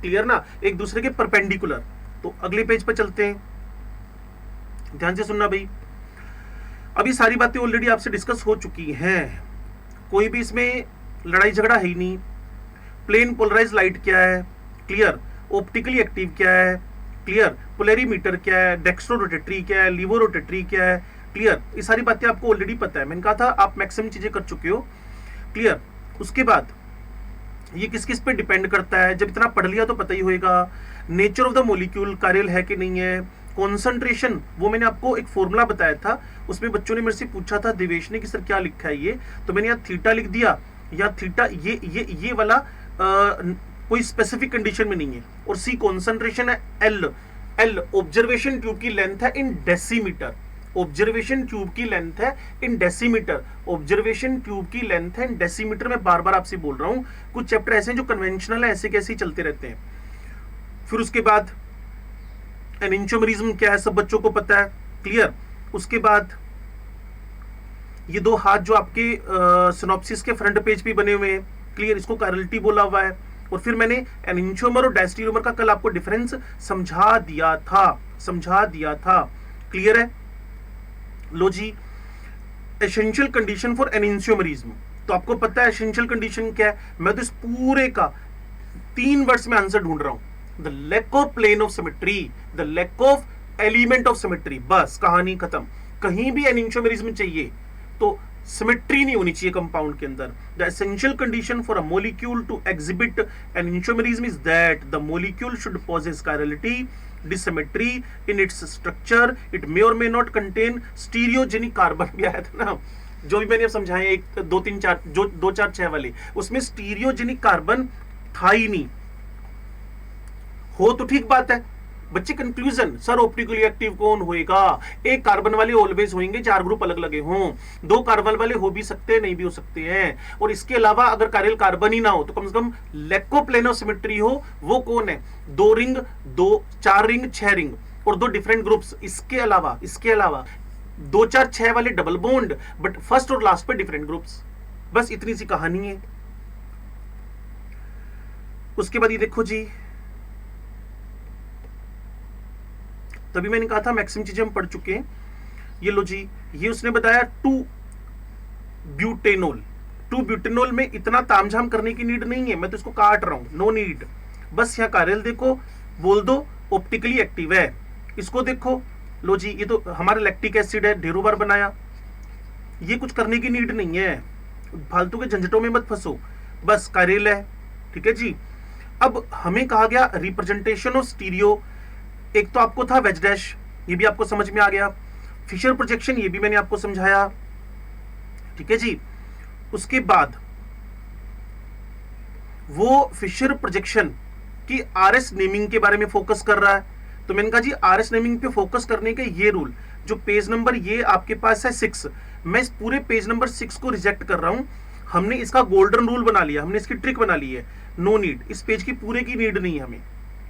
क्लियर ना, एक दूसरे के परपेंडिकुलर। तो अगले पेज पर चलते हैं, ध्यान से सुनना भाई। अभी सारी बातें ऑलरेडी आपसे डिस्कस हो चुकी हैं, कोई भी इसमें लड़ाई झगड़ा है ही नहीं। प्लेन पोलराइज लाइट क्या है, क्लियर। ऑप्टिकली एक्टिव क्या है, क्लियर। पोलैरीमीटर क्या है, डेक्स्ट्रो रोटेटरी क्या है, लीवो रोटेटरी क्या है, क्लियर। ये सारी बातें आपको ऑलरेडी पता है, मैंने कहा था आप मैक्सिमम चीजें कर चुके हो, क्लियर। उसके बाद ये किस किस पे डिपेंड करता है, जब इतना पढ़ लिया तो पता ही होएगा। नेचर ऑफ द मॉलिक्यूल, कार्यल है कि नहीं है। कॉन्सेंट्रेशन, वो मैंने आपको एक फॉर्मूला बताया था, उसमें बच्चों ने मेरे से पूछा था देवेश ने कि सर क्या लिखा है ये, तो मैंने यहाँ थीटा लिख दिया, या थीटा ये वाला कोई स्पेसिफिक कंडीशन में नहीं है। और सी कॉन्सेंट्रेशन है, एल ऑब्जर्वेशन ट्यूब की लेंथ है इन डेसीमीटर, ऑब्जर्वेशन ट्यूब की लेंथ है इन डेसीमीटर, ऑब्जर्वेशन ट्यूब की लेंथ है इन डेसीमीटर। मैं बार बार आपसे बोल रहा हूं, कुछ चैप्टर ऐसे हैं जो कन्वेंशनल है, ऐसे कैसे ही चलते रहते हैं। फिर उसके बाद एनिंचोमेरिज्म क्या है, सब बच्चों को पता है, क्लियर। उसके बाद ये दो हाथ जो आपके सिनॉप्सिस के फ्रंट पेज पे बने हुए हैं, क्लियर, इसको कायरलिटी बोला हुआ है। और फिर मैंने एनिंचोमर और डायस्टीरियोमर का कल आपको डिफरेंस समझा दिया था, क्लियर है। लो जी, एसेंशियल कंडीशन फॉर एनिंशियोमरिज्म, तो आपको पता है एसेंशियल कंडीशन क्या है। मैं तो इस पूरे का 3 वर्ड्स में आंसर ढूंढ रहा हूं, the lack of plane of symmetry, the lack of element of symmetry, बस कहानी खत्म। कहीं भी एनिंशियोमरिज्म चाहिए तो सिमेट्री नहीं होनी चाहिए कंपाउंड के अंदर। The essential condition for a molecule to exhibit enantiomerism is that the molecule should possess chirality, dissymmetry in its structure, it may or may not contain stereogenic carbon. भी आया था ना, जो भी मैंने समझाया 1 2 3 4 जो 2 4 6 वाले, उसमें स्टीरियोजेनिक कार्बन था ही नहीं। हो तो ठीक बात है बच्चे। कंक्लूजन, सर ऑप्टिकली एक्टिव कौन होएगा, एक कार्बन वाले ऑलवेज होंगे, 4 ग्रुप अलग लगे हों, 2 कार्बन वाले हो भी सकते हैं, नहीं भी हो सकते हैं। और इसके अलावा अगर कार्यल कार्बन ही ना हो तो कम से कम लेकोप्लेन ऑफ सिमेट्री हो, वो कौन है, 2 रिंग, 4 रिंग, 6 रिंग और 2 डिफरेंट ग्रुप्स। इसके अलावा 2 4 6 वाले डबल बॉन्ड, बट फर्स्ट और लास्ट पे डिफरेंट ग्रुप्स। बस इतनी सी कहानी है। उसके बाद ये देखो जी, तभी मैंने कहा था मैक्सिमम चीजें हम पढ़ चुके हैं। ये लो जी, ये उसने बताया 2 ब्यूटेनॉल। 2 ब्यूटेनॉल में इतना तामझाम करने की नीड नहीं है, मैं तो इसको काट रहा हूं, नो नीड। बस यहाँ कार्यल देखो, बोल दो ऑप्टिकली एक्टिव है। इसको देखो, लो जी, ये तो हमारा लैक्टिक एसिड है, ढेरों बार बनाया, ये कुछ करने की नीड नहीं है, फालतू के झंझटों में मत फंसो, बस कार्यल है, ठीक है जी। अब हमें कहा गया रिप्रेजेंटेशन ऑफ स्टीरियो, एक तो आपको था वेज डैश, ये भी आपको समझ में आ गया। फिशर प्रोजेक्शन, ये भी मैंने आपको समझाया, ठीक है जी। उसके बाद वो फिशर प्रोजेक्शन की आरएस नेमिंग के बारे में फोकस कर रहा है, तो मैंने कहा जी आरएस नेमिंग पे फोकस करने के ये रूल, जो पेज नंबर ये आपके पास है 6, मैं इस पूरे पेज नंबर 6 को रिजेक्ट कर रहा हूं। हमने इसका गोल्डन रूल बना लिया, हमने इसकी ट्रिक बना ली है, नो नीड, इस पेज की पूरे की नीड नहीं है हमें,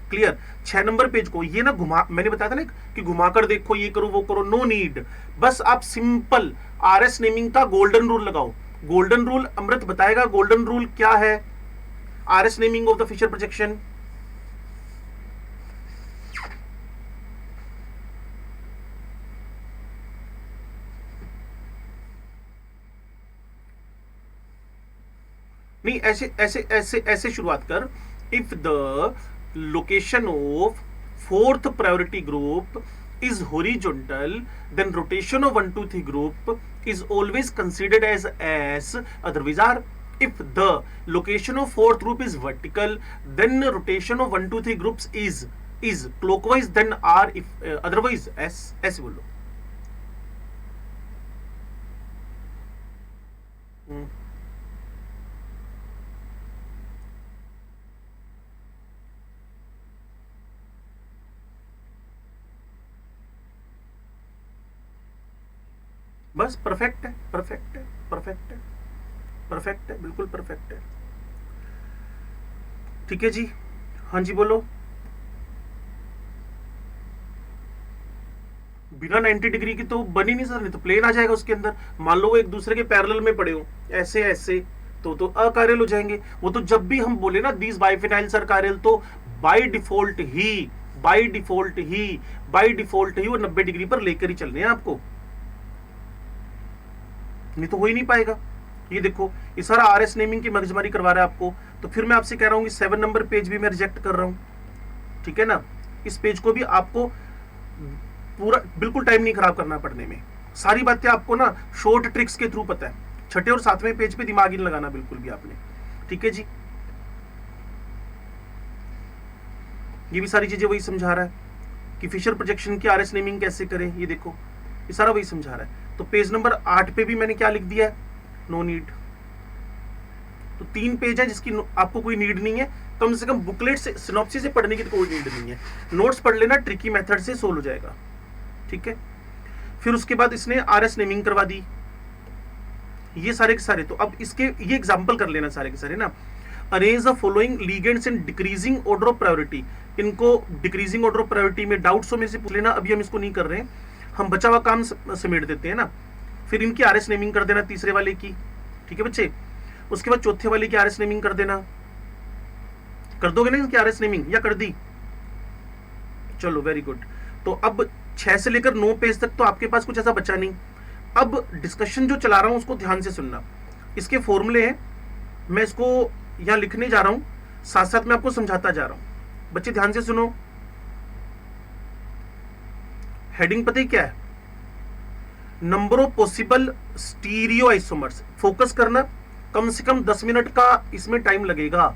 क्लियर। 6 नंबर पेज को ये ना घुमा, मैंने बताया था ना कि घुमाकर देखो, ये करो वो करो, नो नीड। बस आप सिंपल आरएस नेमिंग का गोल्डन रूल लगाओ। गोल्डन रूल अमृत बताएगा, गोल्डन रूल क्या है RS naming of the Fischer projection. नहीं, ऐसे ऐसे ऐसे ऐसे शुरुआत कर। If the location of 4th priority group is horizontal, then rotation of 1 2 3 group is always considered as S, otherwise R. If the location of 4th group is vertical, then rotation of 1 2 3 groups is clockwise, then R, if otherwise S बोलो। बस परफेक्ट है, परफेक्ट है, परफेक्ट है, परफेक्ट है, बिल्कुल परफेक्ट है, ठीक है जी, हाँ जी बोलो। बिना 90 डिग्री की तो बन ही नहीं सकता, नहीं तो प्लेन आ जाएगा उसके अंदर। मान लो वो एक दूसरे के पैरेलल में पड़े हो, ऐसे ऐसे, तो अकार्यल हो जाएंगे। वो तो जब भी हम बोले ना दीज बाइफिनाइल्स आर कार्यल, तो बाय डिफॉल्ट ही बाय डिफॉल्ट ही बाय डिफॉल्ट ही वो 90 डिग्री पर लेकर ही चलने हैं आपको, नहीं तो हो ही नहीं पाएगा। ये देखो ये सारा आरएस नेमिंग की मगजमारी करवा रहा है आपको। तो फिर मैं आपसे कह रहा हूं कि 7 नंबर पेज भी मैं रिजेक्ट कर रहा हूं, ठीक है ना। इस पेज को भी आपको पूरा बिल्कुल टाइम नहीं खराब करना पढ़ने में, सारी बातें आपको ना शॉर्ट ट्रिक्स के थ्रू पता है। छठे और 7वें पेज पे दिमाग ही नहीं लगाना बिल्कुल भी आपने, ठीक है जी। ये भी सारी चीजें वही समझा रहा है कि फिशर प्रोजेक्शन की आरएस नेमिंग कैसे करें, ये देखो ये सारा वही समझा रहा है। तो पेज नंबर 8 पे भी मैंने क्या लिख दिया है, नो नीड। तो 3 पेज है जिसकी आपको कोई नीड नहीं है, कम से कम बुकलेट से सिनॉप्सिस से पढ़ने की तो कोई नीड नहीं है। नोट्स पढ़ लेना, ट्रिकी मेथड से सोल्व हो जाएगा, ठीक है। फिर उसके बाद इसने आरएस नेमिंग करवा दी, ये सारे के सारे। तो अब इसके ये एग्जांपल कर लेना सारे के सारे ना। Arrange the following ligands in decreasing order of priority. इनको डिक्रीजिंग ऑर्डर ऑफ प्रायोरिटी में डाउट्स हो में से पूछ लेना, अभी हम इसको नहीं कर रहे हैं, हम बचा हुआ काम समेट देते हैं ना। फिर इनकी आरएस नेमिंग कर देना तीसरे वाले की, ठीक है बच्चे। उसके बाद चौथे वाले की आरएस नेमिंग कर देना, कर दोगे ना इनकी आरएस नेमिंग, या कर दी? चलो वेरी गुड। तो अब 6 से लेकर 9 पेज तक तो आपके पास कुछ ऐसा बचा नहीं। अब डिस्कशन जो चला रहा हूं उसको ध्यान से सुनना, इसके फॉर्मूले हैं, मैं इसको यहां लिखने जा रहा हूं, साथ साथ मैं आपको समझाता जा रहा हूं। बच्चे ध्यान से सुनो, हेडिंग पता ही क्या है, number of possible stereo isomers. Focus करना, कम से कम 10 मिनट का इसमें टाइम लगेगा,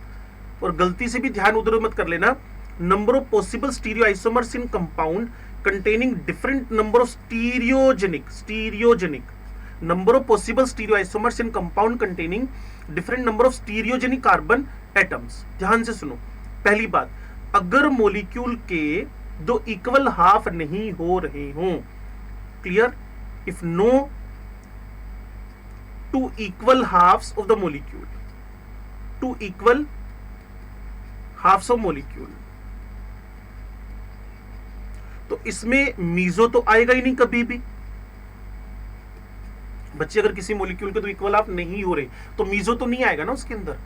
और गलती से भी ध्यान उधर मत कर लेना। Number of possible stereo isomers in compound containing different number of stereogenic number of possible stereoisomers in compound containing different number of stereogenic carbon atoms। ध्यान से सुनो, पहली बात, अगर मॉलिक्यूल के दो इक्वल हाफ नहीं हो रहे हों, clear, if no two equal halves of the molecule, two equal halves of molecule, तो इसमें मीजो तो आएगा ही नहीं कभी भी। बच्चे अगर किसी मॉलिक्यूल के तो इक्वल हाफ नहीं हो रहे तो मीजो तो नहीं आएगा ना उसके अंदर।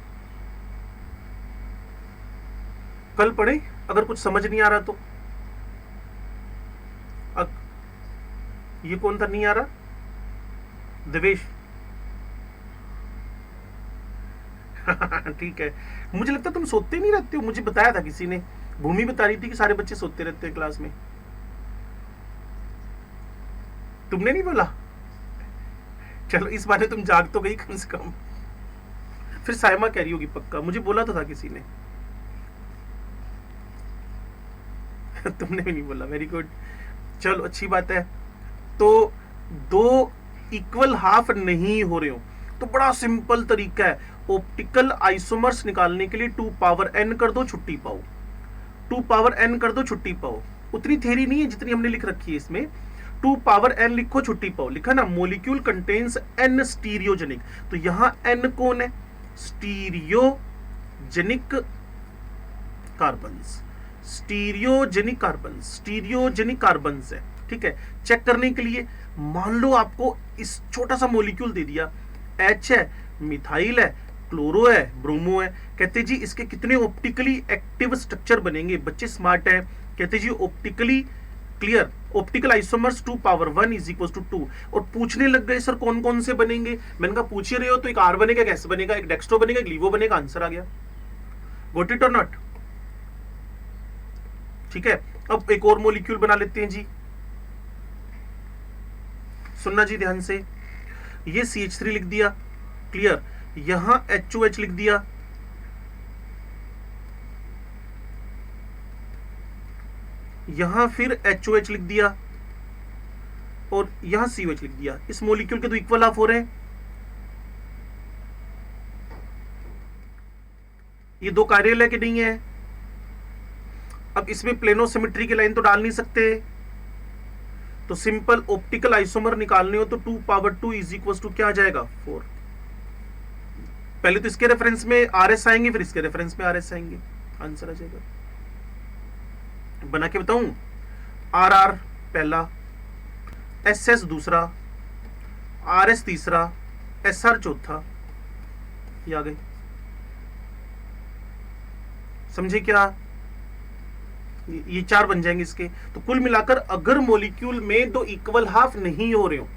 कल पढ़े, अगर कुछ समझ नहीं आ रहा तो। ये कौन था नहीं आ रहा? देवेश। ठीक है, मुझे लगता तुम सोते नहीं रहते हो, मुझे बताया था किसी ने, भूमि बता रही थी कि सारे बच्चे सोते रहते हैं क्लास में। तुमने नहीं बोला? चलो इस बार तुम जाग तो गई कम से कम। फिर साइमा कह रही होगी पक्का, मुझे बोला तो था किसी ने। तुमने भी नहीं बोला, वेरी गुड, चलो अच्छी बात है। तो दो इक्वल हाफ नहीं हो रहे हो तो बड़ा सिंपल तरीका है, ऑप्टिकल आइसोमर्स निकालने के लिए 2 पावर n कर दो, छुट्टी पाओ। 2 पावर n कर दो, छुट्टी पाओ। उतनी थ्योरी नहीं है जितनी हमने लिख रखी है इसमें। 2 पावर n लिखो, छुट्टी पाओ। लिखा ना, मॉलिक्यूल कंटेन्स n स्टीरियोजेनिक, तो यहां n कौन है? Stereogenic carbons, stereogenic carbons, stereogenic carbons है, ठीक है। चेक करने के लिए मान लो आपको इस छोटा सा मॉलिक्यूल दे दिया, H है, मिथाइल है, क्लोरो है, ब्रोमो है, कहते जी इसके कितने ऑप्टिकली एक्टिव स्ट्रक्चर बनेंगे। बच्चे स्मार्ट है, कहते जी optically clear, optical isomers 2 power 1 is equal to 2। और पूछने लग गए सर कौन कौन से बनेंगे। मैंने कहा पूछ ही रहे हो तो एक R बनेगा, एक S बनेगा, एक डेक्स्ट्रो बनेगा, एक लीवो बनेगा, आंसर आ गया। गॉट इट और नॉट? ठीक है, अब एक और मॉलिक्यूल बना लेते हैं जी, सुनना जी ध्यान से। ये CH3 लिख दिया, क्लियर, यहां HOH लिख दिया, यहां फिर HOH लिख दिया, और यहां COH लिख दिया। इस मॉलिक्यूल के तो इक्वल हाफ हो रहे हैं। ये 2 कार्यल है कि नहीं है? अब इसमें प्लेनो सिमेट्री की लाइन तो डाल नहीं सकते, तो सिंपल ऑप्टिकल आइसोमर निकालने हो तो 2 पावर 2 इज इक्वल टू क्या आ जाएगा? 4। पहले तो इसके रेफरेंस में RS आएंगे, फिर इसके रेफरेंस में RS आएंगे। आंसर आ जाएगा। बना के बताऊं, आर आर पहला, एस एस दूसरा, आर एस तीसरा, एस आर चौथा, ये आ गए। समझे क्या? ये चार बन जाएंगे इसके। तो कुल मिलाकर अगर मॉलिक्यूल में दो इक्वल हाफ नहीं हो रहे हो,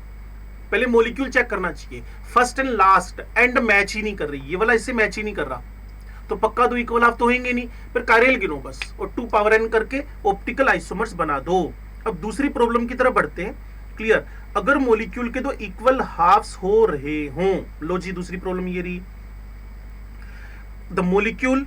पहले मॉलिक्यूल चेक करना चाहिए, first end last end match ही नहीं कर रही, ये वाला इससे मैच ही नहीं कर रहा, तो पक्का दो इक्वल हाफ तो होंगे नहीं, फिर कार्यल गिनो बस और 2 पावर n करके ऑप्टिकल आइसोमर्स बना दो। अब दूसरी प्रॉब्लम की तरफ बढ़ते हैं। क्लियर? अगर मॉलिक्यूल के दो इक्वल हाफ्स हो रहे हों, लो जी दूसरी प्रॉब्लम ये रही, the molecule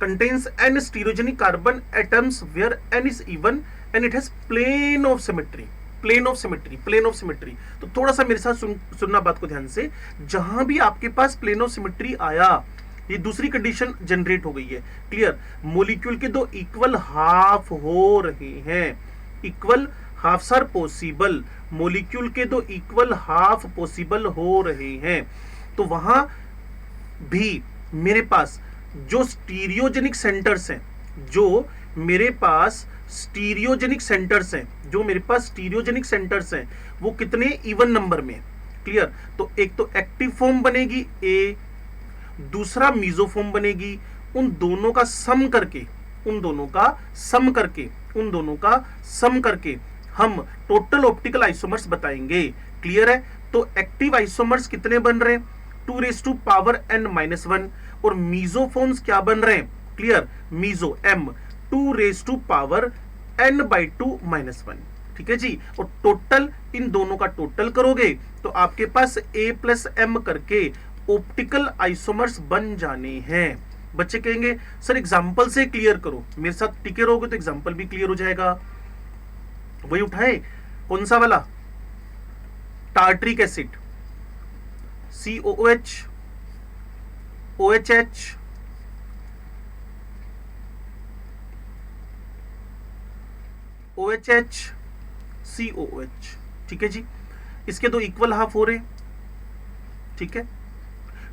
contains n stereogenic carbon atoms where n is even and it has plane of symmetry, plane of symmetry, plane of symmetry। तो थोड़ा सा मेरे साथ सुनना बात को ध्यान से, जहां भी आपके पास प्लेन ऑफ सिमेट्री आया, ये दूसरी कंडीशन जनरेट हो गई है। क्लियर? मॉलिक्यूल के दो इक्वल हाफ हो रहे हैं, equal halves are possible, molecule के दो इक्वल हाफ पॉसिबल हो रहे हैं, तो वहां भी मेरे पास जो स्टीरियोजेनिक सेंटर्स हैं, जो मेरे पास स्टीरियोजेनिक सेंटर्स हैं, जो मेरे पास स्टीरियोजेनिक सेंटर्स हैं, वो कितने इवन नंबर में। क्लियर? तो एक तो एक्टिव फॉर्म बनेगी ए, दूसरा मीजोफॉर्म बनेगी, उन दोनों का सम करके, उन दोनों का सम करके, उन दोनों का सम करके हम टोटल ऑप्टिकल आइसोमर्स बताएंगे। क्लियर है? तो एक्टिव आइसोमर्स कितने बन रहे हैं? 2 raised to power n-1, और मीजोफॉर्म्स क्या बन रहे हैं? Clear? Meso m 2 raised to power n/2-1। ठीक है जी। और टोटल इन दोनों का टोटल करोगे तो आपके पास a प्लस m करके ऑप्टिकल आइसोमर्स बन जाने हैं। बच्चे कहेंगे सर एग्जाम्पल से क्लियर करो, मेरे साथ टिके रहोगे तो एग्जाम्पल भी क्लियर हो जाएगा। वही उठाए, कौन सा वाला? Tartaric acid, COOH, OHH, OHH, COOH। ठीक है जी, इसके दो इक्वल हाफ हो रहे हैं। ठीक है,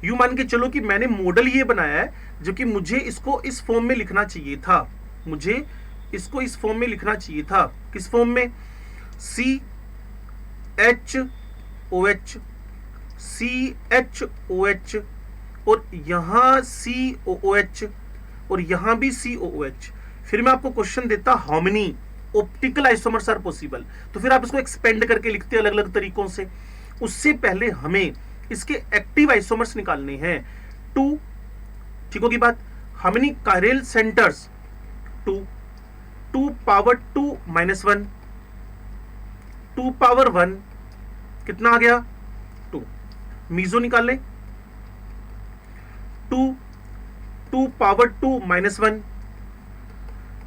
यू मान के चलो कि मैंने मॉडल ये बनाया है जो कि मुझे इसको इस फॉर्म में लिखना चाहिए था, मुझे इसको इस फॉर्म में लिखना चाहिए था। किस फॉर्म में? CHOH, CHOH, और यहां COOH, और यहां भी COOH। फिर मैं आपको क्वेश्चन देता how many optical isomers are possible, तो फिर आप इसको एक्सपेंड करके लिखते अलग अलग तरीकों से। उससे पहले हमें इसके एक्टिव आइसोमर्स निकालने हैं। 2, ठीक होगी बात? How many chiral centres? 2, 2 power 2-1, 2 power 1 कितना आ गया? 2। मीजो निकाल लें, 2 पावर 2-1,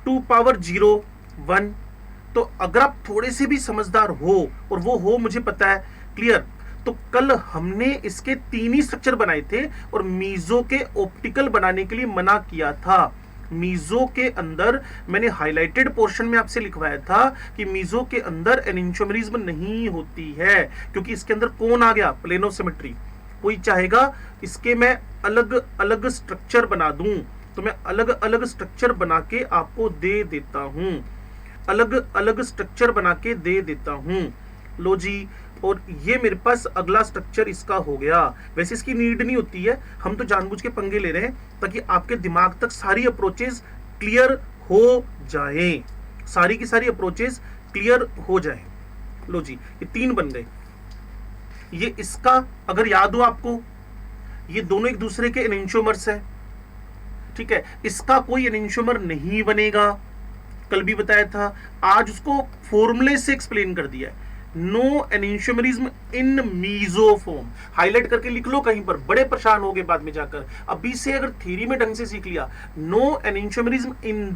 2 पावर 0-1। तो अगर आप थोड़े से भी समझदार हो, और वो हो मुझे पता है, क्लियर, तो कल हमने इसके 3 ही स्ट्रक्चर बनाए थे और मीजो के ऑप्टिकल बनाने के लिए मना किया था। मीजो के अंदर मैंने हाइलाइटेड पोर्शन में आपसे लिखवाया था कि मीजो के अंदर एनिंशोमेरिज्म नहीं होती है, क्योंकि इसके अंदर कौन आ गया? Plane of symmetry. कोई चाहेगा इसके मैं अलग अलग स्ट्रक्चर बना दूं, तो मैं अलग अलग स्ट्रक्चर बना के आपको दे देता हूं, अलग अलग स्ट्रक्चर बना के दे देता हूं। लो जी, और ये मेरे पास अगला स्ट्रक्चर इसका हो गया। वैसे इसकी नीड नहीं होती है, हम तो जानबूझ के पंगे ले रहे हैं ताकि आपके दिमाग तक सारी अप्रोचेस क्लियर हो जाएं, सारी की सारी अप्रोचेस क्लियर हो जाएं। लो जी, ये 3 बन गए। ये इसका अगर याद हो आपको, ये दोनों एक दूसरे के एनेंशियोमर्स हैं। ठीक है, इसका कोई एनेंशियोमर नहीं बनेगा, कल भी बताया था, आज उसको फॉर्मूले से एक्सप्लेन कर दिया है। नो एनेंशियोमेरिज्म इन मीजोफॉर्म, हाईलाइट करके लिख लो कहीं पर, बड़े परेशान हो गए बाद में जाकर। अभी से अगर थ्योरी में ढंग से सीख लिया, नो एनेंशियोमेरिज्म इन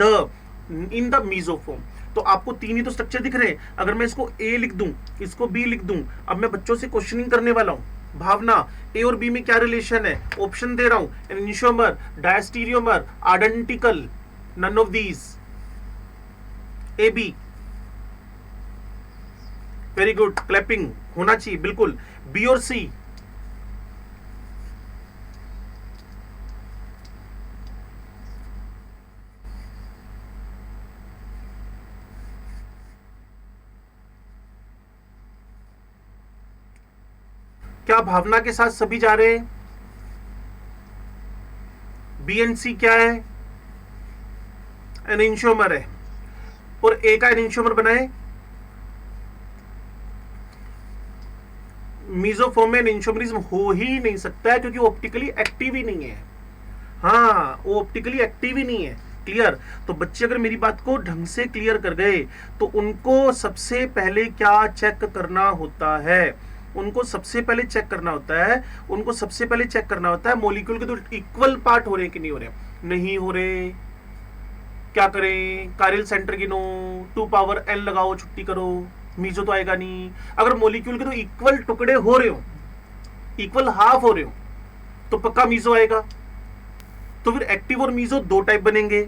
द मीजोफॉर्म, तो आपको 3 ही तो स्ट्रक्चर दिख रहे हैं। अगर मैं इसको ए लिख दूं, इसको बी लिख दूं, अब मैं बच्चों से क्वेश्चनिंग करने वाला हूं। भावना, ए और बी में क्या रिलेशन है? ऑप्शन दे रहा हूं, enantiomer, diastereomer, identical, none of these, A B. Very good, clapping होना चाहिए बिल्कुल। बी और सी, भावना के साथ सभी जा रहे हैं। बी एंड सी क्या है, एनेंशियोमर है, और ए का एनेंशियोमर बनाए। मीजोफोम में एनेंशियोमरिज्म हो ही नहीं सकता है क्योंकि वो ऑप्टिकली एक्टिव ही नहीं है। हाँ, वो ऑप्टिकली एक्टिव ही नहीं है। क्लियर? तो बच्चे अगर मेरी बात को ढंग से क्लियर कर गए तो उनको सबसे पहले क्या चेक करना होता है, उनको सबसे पहले चेक करना होता है, उनको सबसे पहले चेक करना होता है मॉलिक्यूल के तो इक्वल पार्ट हो रहे हैं कि नहीं हो रहे। नहीं हो रहे, क्या करें? कारिल सेंटर गिनो, 2 पावर n लगाओ, छुट्टी करो, मीजो तो आएगा नहीं। अगर मॉलिक्यूल के तो इक्वल टुकड़े हो रहे हो, इक्वल हाफ हो रहे हो, तो पक्का मीजो आएगा। तो फिर एक्टिव और मीजो दो टाइप बनेंगे,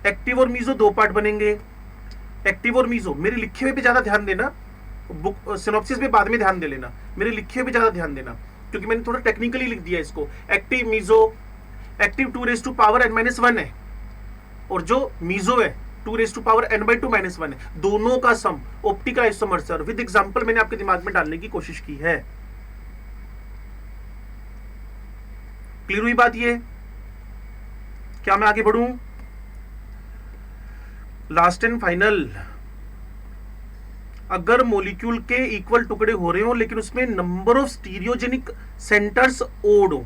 एक्टिव और मीजो दो पार्ट बनेंगे। एक्टिव और मीजो, मेरे लिखे हुए पे ज्यादा ध्यान देना, बुक सिनॉप्सिस में बाद में ध्यान दे लेना, मेरे लिखे हुए पे ज्यादा ध्यान देना क्योंकि मैंने थोड़ा टेक्निकली लिख दिया इसको। Active meso, active 2 power n-1 है, और जो मीजो है 2 पावर n/2-1 है। दोनों का sum optical isomer sir, with example मैंने आपके दिमाग में डालने की कोशिश की है। क्लियर हुई बात? ये क्या मैं आगे बढ़ूं? लास्ट एंड फाइनल, अगर मॉलिक्यूल के इक्वल टुकड़े हो रहे हो लेकिन उसमें number of stereogenic centres odd हो,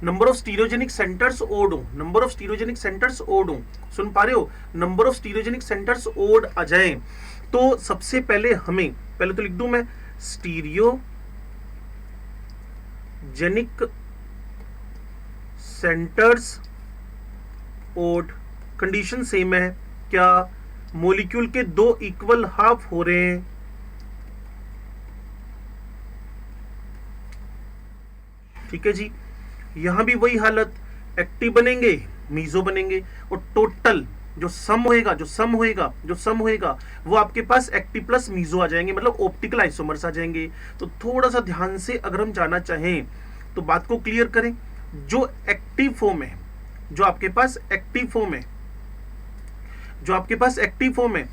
number of stereogenic centres odd हो, number of stereogenic centres odd हो, सुन पा रहे हो? Number of stereogenic centres odd आ जाए तो सबसे पहले हमें, पहले तो लिख दूं मैं, stereogenic centres odd. Condition same है क्या? मॉलिक्यूल के दो इक्वल हाफ हो रहे हैं, ठीक है जी। यहां भी वही हालत, एक्टिव बनेंगे, मीजो बनेंगे, और टोटल जो सम होएगा, जो सम होएगा, जो सम होएगा वो आपके पास एक्टिव प्लस मीजो आ जाएंगे, मतलब ऑप्टिकल आइसोमर्स आ जाएंगे। तो थोड़ा सा ध्यान से अगर हम जाना चाहें तो बात को क्लियर करें। जो एक्टिव फॉर्म है, जो आपके पास एक्टिव फॉर्म है, जो आपके पास एक्टिव फॉर्म है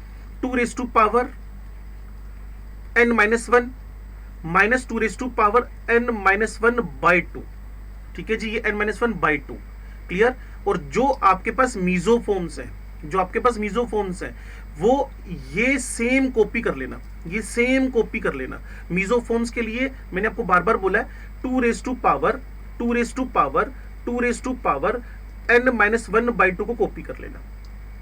2 power n-1 minus 2 power n-1/2, ठीक है जी, ये n-1/2। क्लियर? और जो आपके पास मीजो फॉर्म्स है, जो आपके पास मीजो फॉर्म्स है वो ये सेम कॉपी कर लेना, ये सेम कॉपी कर लेना। मीजो फॉर्म्स के लिए मैंने आपको बार बार बोला है 2 पावर n-1/2 को कॉपी कर लेना,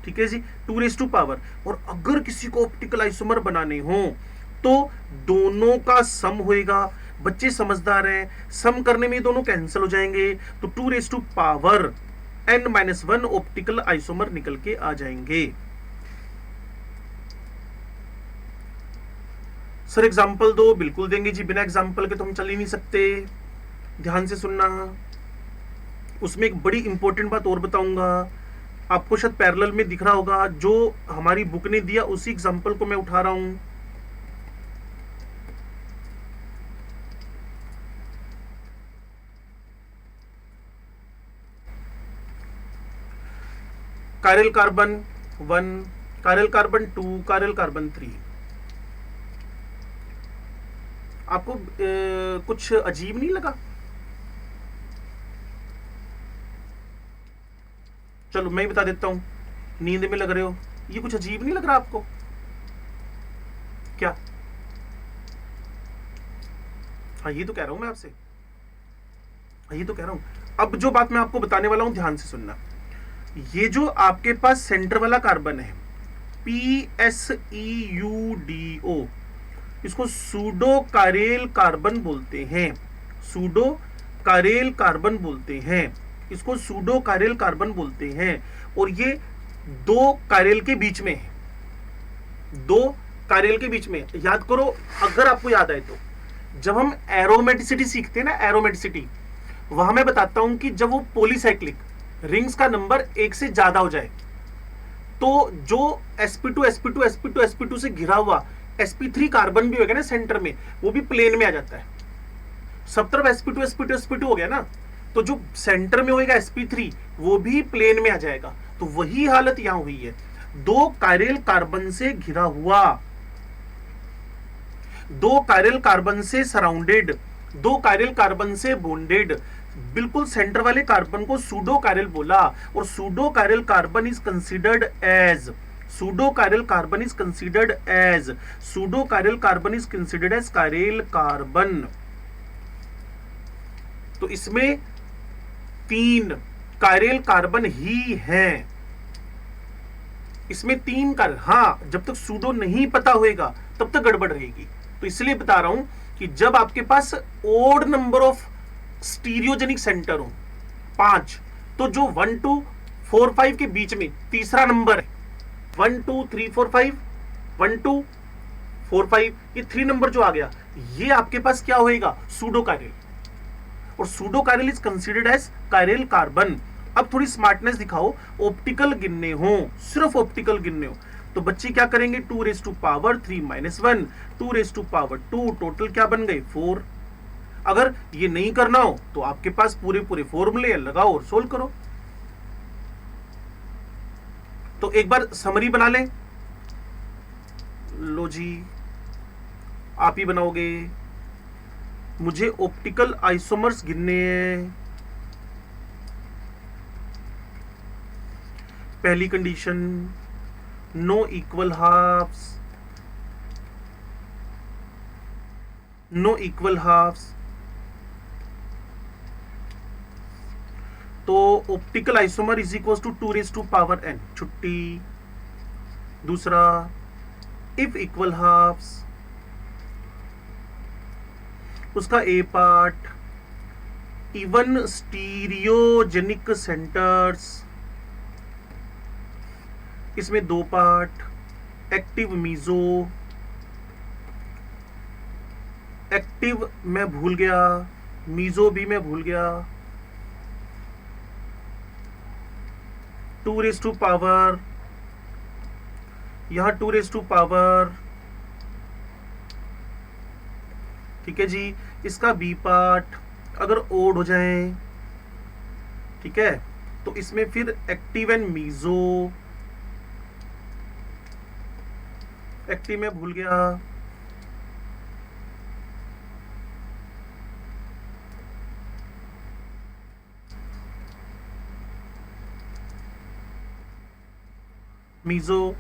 ठीक है जी, 2 पावर। और अगर किसी को ऑप्टिकल आइसोमर बनाने हो तो दोनों का सम होएगा। बच्चे समझदार हैं, सम करने में दोनों कैंसिल हो जाएंगे, तो 2 पावर n-1 ऑप्टिकल आइसोमर निकल के आ जाएंगे। सर एग्जाम्पल दो, बिल्कुल देंगे जी, बिना एग्जाम्पल के तो हम चल ही नहीं सकते। ध्यान से सुनना, उसमें एक बड़ी इंपॉर्टेंट बात और बताऊंगा, आपको शायद पैरेलल में दिख रहा होगा, जो हमारी बुक ने दिया उसी एग्जाम्पल को मैं उठा रहा हूं। Chiral carbon 1, chiral carbon 2, chiral carbon 3। आपको कुछ अजीब नहीं लगा? चलो मैं ही बता देता हूं, नींद में लग रहे हो, ये कुछ अजीब नहीं लग रहा आपको क्या? हाँ, ये तो कह रहा हूं मैं आपसे, ये तो कह रहा हूं। अब जो बात मैं आपको बताने वाला हूं ध्यान से सुनना। ये जो आपके पास सेंटर वाला कार्बन है PsEuDO, इसको सूडो कारेल कार्बन बोलते हैं, सूडो कारेल कार्बन बोलते हैं, इसको सूडो कारेल कार्बन बोलते हैं। और ये दो कारेल के बीच में है, दो कारेल के बीच में। याद करो, अगर आपको याद आए तो जब हम एरोमेटिसिटी सीखते हैं ना, एरोमेटिसिटी, वहां मैं बताता हूं कि जब वो पॉलीसाइक्लिक रिंग्स का नंबर 1 से ज्यादा हो जाए तो जो sp2 से घिरा हुआ sp3 कार्बन भी होगा ना सेंटर में, वो भी प्लेन में आ जाता है। सब तरफ sp2 हो गया ना, तो जो सेंटर में होगा sp3 वो भी प्लेन में आ जाएगा। तो वही हालत यहां हुई है, दो कायरल कार्बन से घिरा हुआ। दो कायरल कार्बन से सराउंडेड, दो कायरल कार्बन से बॉन्डेड, बिल्कुल सेंटर वाले कार्बन को सूडो कायरल बोला, और pseudo chiral carbon is considered as, pseudo chiral carbon is considered as, pseudo chiral carbon is considered as chiral carbon. तो इसमें 3 कायरल कार्बन ही हैं, इसमें 3 कार्बन। हाँ, जब तक सूडो नहीं पता होएगा तब तक गड़बड़ रहेगी। तो इसलिए बता रहा हूं कि जब आपके पास odd number of stereogenic centre हो 5, तो जो 1 2 4 5 के बीच में तीसरा नंबर है 1 2 3 4 5, 1 2 4 5, ये 3 नंबर जो आ गया, ये आपके पास क्या होएगा? सूडो कायरल, और pseudo chiral is considered as chiral carbon. अब थोड़ी स्मार्टनेस दिखाओ, ऑप्टिकल गिनने हो, सिर्फ ऑप्टिकल गिनने हो, तो बच्चे क्या करेंगे? 2 raised to power 3 - 1, 2 raised to power 2, total क्या बन गए? 4। अगर ये नहीं करना हो तो आपके पास पूरे पूरे फॉर्मूले लगाओ और सोल्व करो। तो एक बार समरी बना लें। लो जी, आप ही बनाओगे। मुझे ऑप्टिकल आइसोमर्स गिनने हैं। पहली condition, no equal halves, no equal halves, तो optical isomer is equal to 2 raised to power n, छुट्टी। दूसरा, इफ इक्वल हाफ्स, उसका ए पार्ट, इवन स्टीरियोजेनिक सेंटर्स, इसमें 2 पार्ट, एक्टिव मीजो, एक्टिव मैं भूल गया, मीजो भी मैं भूल गया, 2 raised to power, यहां 2 raised to power, ठीक है जी। इसका बी पार्ट अगर ओड हो जाए, ठीक है, तो इसमें फिर एक्टिव एंड मीजो, एक्टिव में भूल गया, मीजो,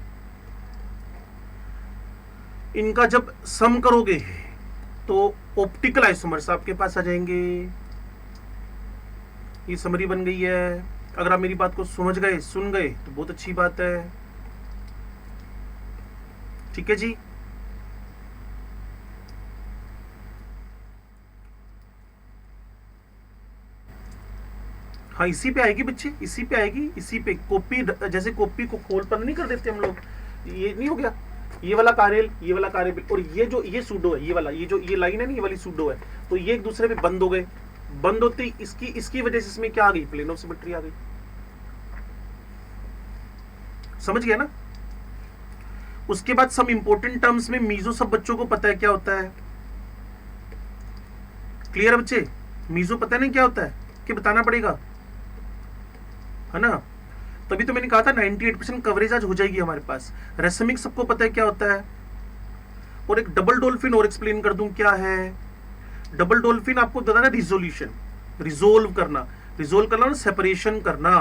इनका जब सम करोगे तो ऑप्टिकल आइसोमर्स आपके पास आ जाएंगे। ये समरी बन गई है। अगर आप मेरी बात को समझ गए, सुन गए, तो बहुत अच्छी बात है। ठीक है जी। हाँ, इसी पे आएगी बच्चे, इसी पे आएगी, इसी पे कॉपी, जैसे कॉपी को खोल पर नहीं कर देते हम लोग, ये नहीं हो गया, ये वाला कारेल, ये वाला कारेल, और ये जो ये सूडो है, ये वाला, ये जो ये लाइन है ना, ये वाली सूडो है, तो ये एक दूसरे पे बंद हो गए। बंद होते ही इसकी वजह से इसमें क्या आ गई? प्लेन ऑफ सिमेट्री आ गई। समझ गया ना? उसके बाद सब इंपॉर्टेंट टर्म्स में मीजो सब बच्चों को पता है क्या होता है। क्लियर है बच्चे? मीजो पता नहीं क्या होता है कि बताना पड़ेगा, है ना? तभी तो मैंने कहा था 98% कवरेज आज हो जाएगी हमारे पास। रेसमिक सबको पता है क्या होता है। और एक डबल डॉल्फिन और एक्सप्लेन कर दूं क्या है। डबल डॉल्फिन आपको बताना रिजोल्यूशन, रिजोल्व करना ना, सेपरेशन करना।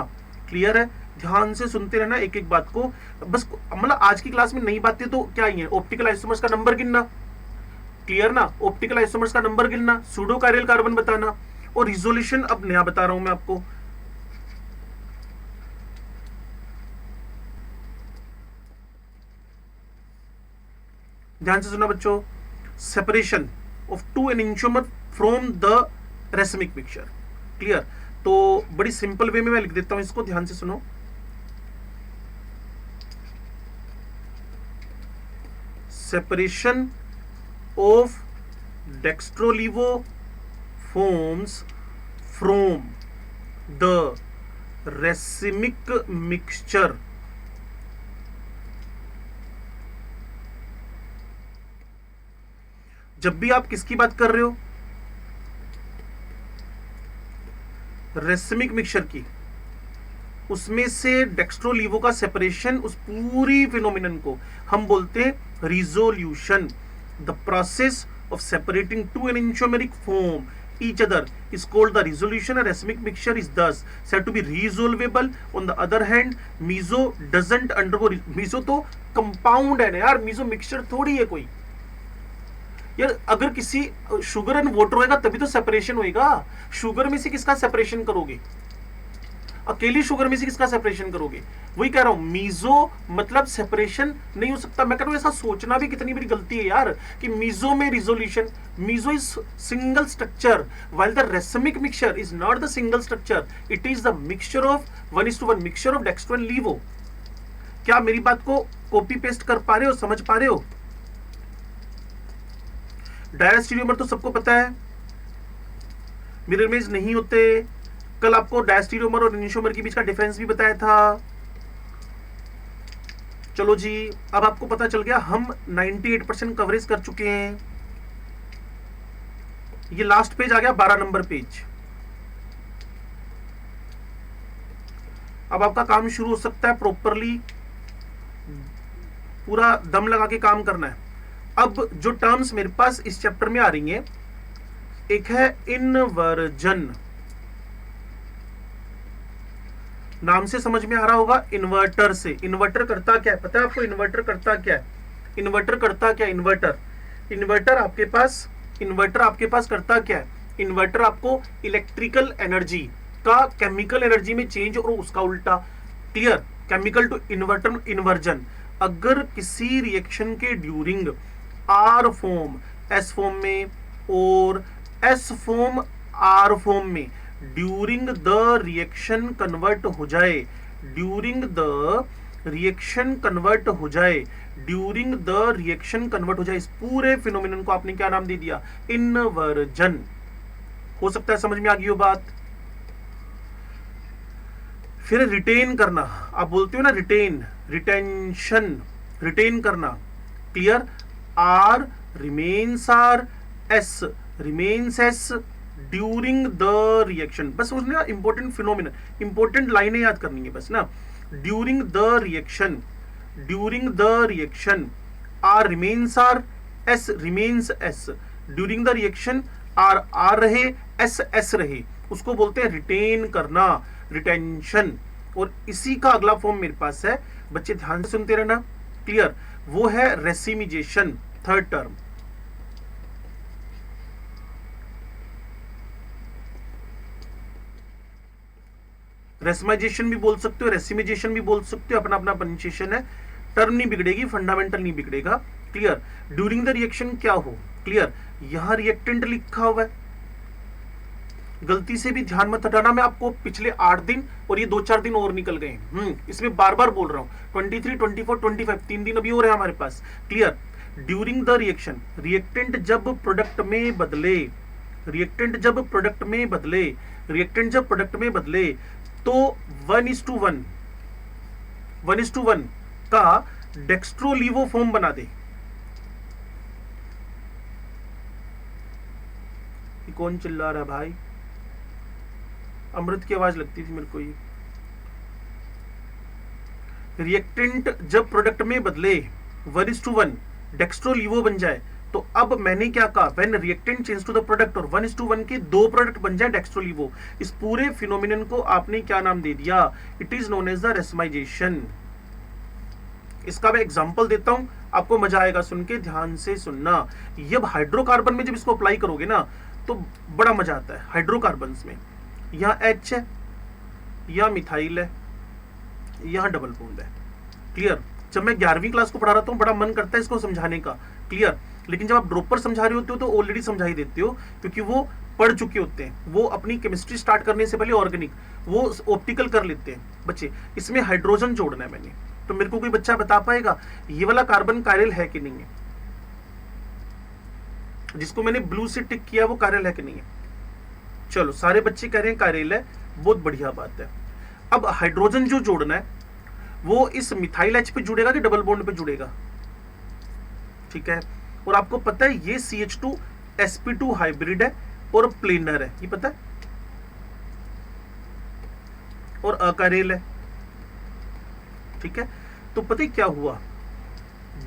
क्लियर है? ध्यान से सुनते रहना एक एक बात को। बस मतलब आज की क्लास में नई बातें तो क्या ही है, ऑप्टिकल आइसोमर्स का नंबर गिनना, क्लियर ना, ऑप्टिकल आइसोमर्स का नंबर गिनना, सूडो कायरल कार्बन बताना, और रिजोल्यूशन अब नया बता रहा हूं मैं आपको। ध्यान से सुना बच्चों। Separation of two enantiomer from the racemic mixture. Clear? तो बड़ी सिंपल वे में मैं लिख देता हूं इसको, ध्यान से सुनो। Separation of dextro laevo forms from the racemic mixture जब भी आप किसकी बात कर रहे हो, रेसिमिक मिक्सचर की, उसमें से डेक्स्ट्रोलीवो का सेपरेशन, उस पूरी फिनोमिनन को हम बोलते हैं resolution. The process of separating two enantiomeric foam each other is called the resolution. A racemic mixture is thus said to be resolvable. On the other hand, meso doesn't undergo. meso तो कंपाउंड है ना यार, meso मिक्सचर थोड़ी है कोई यार। अगर किसी शुगर एंड वाटर होएगा तभी तो सेपरेशन होएगा। शुगर में से किसका सेपरेशन करोगे? अकेली शुगर में से किसका सेपरेशन करोगे? वही कह रहा हूं, मीजो मतलब सेपरेशन नहीं हो सकता। मैं कह रहा हूं ऐसा सोचना भी कितनी बड़ी गलती है यार कि मीजो में resolution. Meso is single structure while the racemic mixture is not the single structure, it is the mixture of 1:1 mixture of dextro and laevo. क्या मेरी बात को कॉपी पेस्ट कर पा रहे हो, समझ पा रहे हो? डायस्टीरियोमर तो सबको पता है, मिरर इमेज नहीं होते। कल आपको डायस्टीरियोमर और एनिसोमर के बीच का डिफरेंस भी बताया था। चलो जी, अब आपको पता चल गया, हम 98% कवरेज कर चुके हैं। ये लास्ट पेज आ गया, 12 नंबर पेज। अब आपका काम शुरू हो सकता है, प्रॉपरली पूरा दम लगा के काम करना है। अब जो टर्म्स मेरे पास इस चैप्टर में आ रही हैं, एक है इनवर्जन, नाम से समझ में आ रहा होगा, इन्वर्टर से। इन्वर्टर करता क्या है पता है आपको? इन्वर्टर करता क्या है? इन्वर्टर करता क्या है? इन्वर्टर आपके पास करता क्या है? इन्वर्टर आपको इलेक्ट्रिकल एनर्जी का केमिकल एनर्जी में चेंज और उसका उल्टा। Clear? Chemical to inverter inversion. अगर किसी रिएक्शन के during R form S form में और एस फॉर्म आर फॉर्म में ड्यूरिंग द रिएक्शन कन्वर्ट हो जाए, ड्यूरिंग द रिएक्शन कन्वर्ट हो जाए, ड्यूरिंग द रिएक्शन कन्वर्ट हो जाए, इस पूरे फिनोमिनन को आपने क्या नाम दे दिया? इन्वर्जन। हो सकता है समझ में आ गई हो बात। फिर रिटेन करना, आप बोलते हो ना रिटेन, रिटेंशन, रिटेन करना। Clear? R remains R, S remains S during the reaction. बस उसने इंपॉर्टेंट फिनोमिना, इंपॉर्टेंट लाइनें याद करनी है बस ना। During the reaction R remains R, S remains S. During the reaction R R रहे, एस एस रहे, उसको बोलते हैं रिटेन करना, रिटेंशन। और इसी का अगला फॉर्म मेरे पास है, बच्चे ध्यान से सुनते रहना। क्लियर? वो है रेसिमिजेशन, थर्ड टर्म। रेसमाइजेशन भी बोल सकते हो, रेसिमिजेशन भी बोल सकते हो, अपना अपना प्रोनाउंसिएशन है। टर्म नहीं बिगड़ेगी, फंडामेंटल नहीं बिगड़ेगा। क्लियर? ड्यूरिंग द रिएक्शन क्या हो? क्लियर? यहां रिएक्टेंट लिखा हुआ है, गलती से भी ध्यान मत हटाना। मैं आपको पिछले 8 दिन और ये 2-4 दिन और निकल गए, इसमें बार बार बोल रहा हूं। 23, 24, 25 3 दिन अभी और है हमारे पास। Clear? During the reaction, reactant जब प्रोडक्ट में बदले, रिएक्टेंट जब प्रोडक्ट में बदले, रिएक्टेंट जब प्रोडक्ट में बदले तो 1:1 का डेक्स्ट्रोलीवो फॉर्म बना दे। ये कौन चिल्ला रहा है भाई? अमृत की आवाज लगती थी मेरे को ये। रिएक्टेंट जब प्रोडक्ट में बदले 1:1 डेक्स्ट्रोलीवो बन जाए, तो अब मैंने क्या कहा? When reactant change to the product, और 1:1 के 2 प्रोडक्ट बन जाए डेक्स्ट्रोलीवो। इस पूरे फिनोमिनन को आपने क्या नाम दे दिया? It is known as the racemization. इसका मैं एग्जांपल देता हूं, आपको मजा आएगा सुन के, ध्यान से सुनना। ये हाइड्रोकार्बन में जब इसको अप्लाई करोगे ना तो बड़ा मजा आता है। हाइड्रोकार्बन में यहां H है, यहां मिथाइल है, यहां डबल बॉन्ड है। क्लियर? जब मैं 11वीं क्लास को पढ़ा रहा हूं, बड़ा मन करता है इसको समझाने का। क्लियर? लेकिन जब आप ड्रॉपर समझा रहे होते हो तो ऑलरेडी समझा ही देते हो, क्योंकि वो पढ़ चुके होते हैं। वो अपनी केमिस्ट्री स्टार्ट करने से पहले ऑर्गेनिक वो ऑप्टिकल कर लेते हैं बच्चे। इसमें हाइड्रोजन जोड़ना है मैंने, तो मेरे को कोई बच्चा बता पाएगा ये वाला कार्बन कायरल है कि नहीं है? जिसको मैंने ब्लू से टिक किया वो कायरल है कि नहीं है? चलो, सारे बच्चे कह रहे हैं कायरल है, बहुत बढ़िया बात है। अब हाइड्रोजन जो जोड़ना है वो इस मिथाइल H पे जुड़ेगा कि डबल बॉन्ड पे जुड़ेगा? ठीक है। और आपको पता है ये CH2 sp2 हाइब्रिड है और प्लेनर है, ये पता है, और अकारेल है। ठीक है। तो पता है क्या हुआ,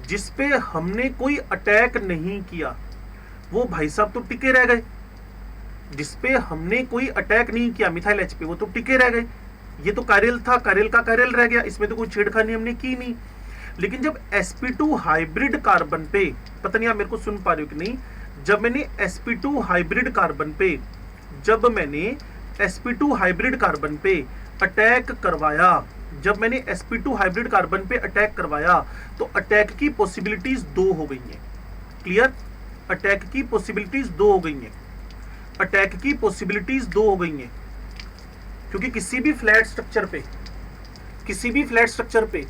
जिसपे हमने कोई अटैक नहीं किया वो भाई साहब तो टिके रह गए। जिसपे हमने कोई अटैक नहीं किया मिथाइल एच पे, वो तो टिके रह गए। ये तो कारेल था, कारेल का कारेल रह गया, इसमें तो कोई छेड़खानी हमने की नहीं। लेकिन जब sp2 हाइब्रिड कार्बन पे, पता नहीं आप मेरे को सुन पा रहे हो कि नहीं, जब मैंने sp2 हाइब्रिड कार्बन पे, जब मैंने sp2 हाइब्रिड कार्बन पे अटैक करवाया, जब मैंने sp2 हाइब्रिड कार्बन पे अटैक करवाया, तो अटैक की पॉसिबिलिटीज दो हो गई हैं। क्लियर? अटैक की पॉसिबिलिटीज दो हो गई हैं। अटैक की पॉसिबिलिटीज दो हो गई हैं, क्योंकि किसी भी फ्लैट स्ट्रक्चर पे, किसी भी फ्लैट स्ट्रक्चर पे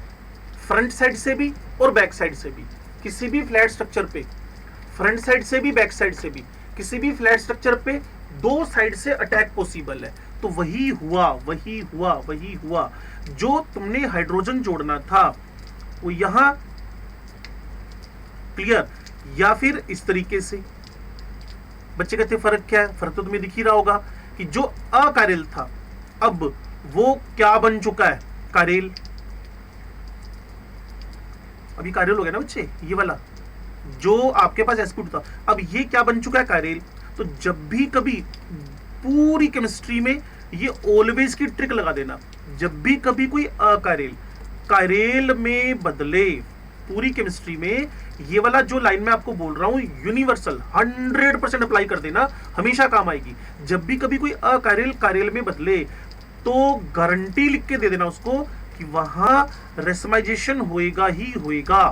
फ्रंट साइड से भी और बैक साइड से भी, किसी भी फ्लैट स्ट्रक्चर पे फ्रंट साइड से भी बैक साइड से भी, किसी भी फ्लैट स्ट्रक्चर पे दो साइड से अटैक पॉसिबल है। तो वही हुआ, वही हुआ, वही हुआ। जो तुमने हाइड्रोजन जोड़ना था वो यहां, क्लियर, या फिर इस तरीके से। बच्चे कहते फर्क क्या है? फर्क तो तुम्हें दिख ही रहा होगा कि जो अकारेल था अब वो क्या बन चुका है? कारेल। अभी कारेल हो गया ना बच्चे, ये वाला जो आपके पास sp2 था, अब ये क्या बन चुका है? कारेल। तो जब भी कभी पूरी केमिस्ट्री में ये ऑलवेज की ट्रिक लगा देना, जब भी कभी कोई अकारेल कारेल में बदले, पूरी केमिस्ट्री में ये वाला जो लाइन मैं आपको बोल रहा हूं यूनिवर्सल 100% अप्लाई कर देना, हमेशा काम आएगी। जब भी कभी कोई अकारेल कारेल में बदले तो गारंटी लिख के दे देना उसको कि वहां रेसमाइजेशन होएगा ही होएगा।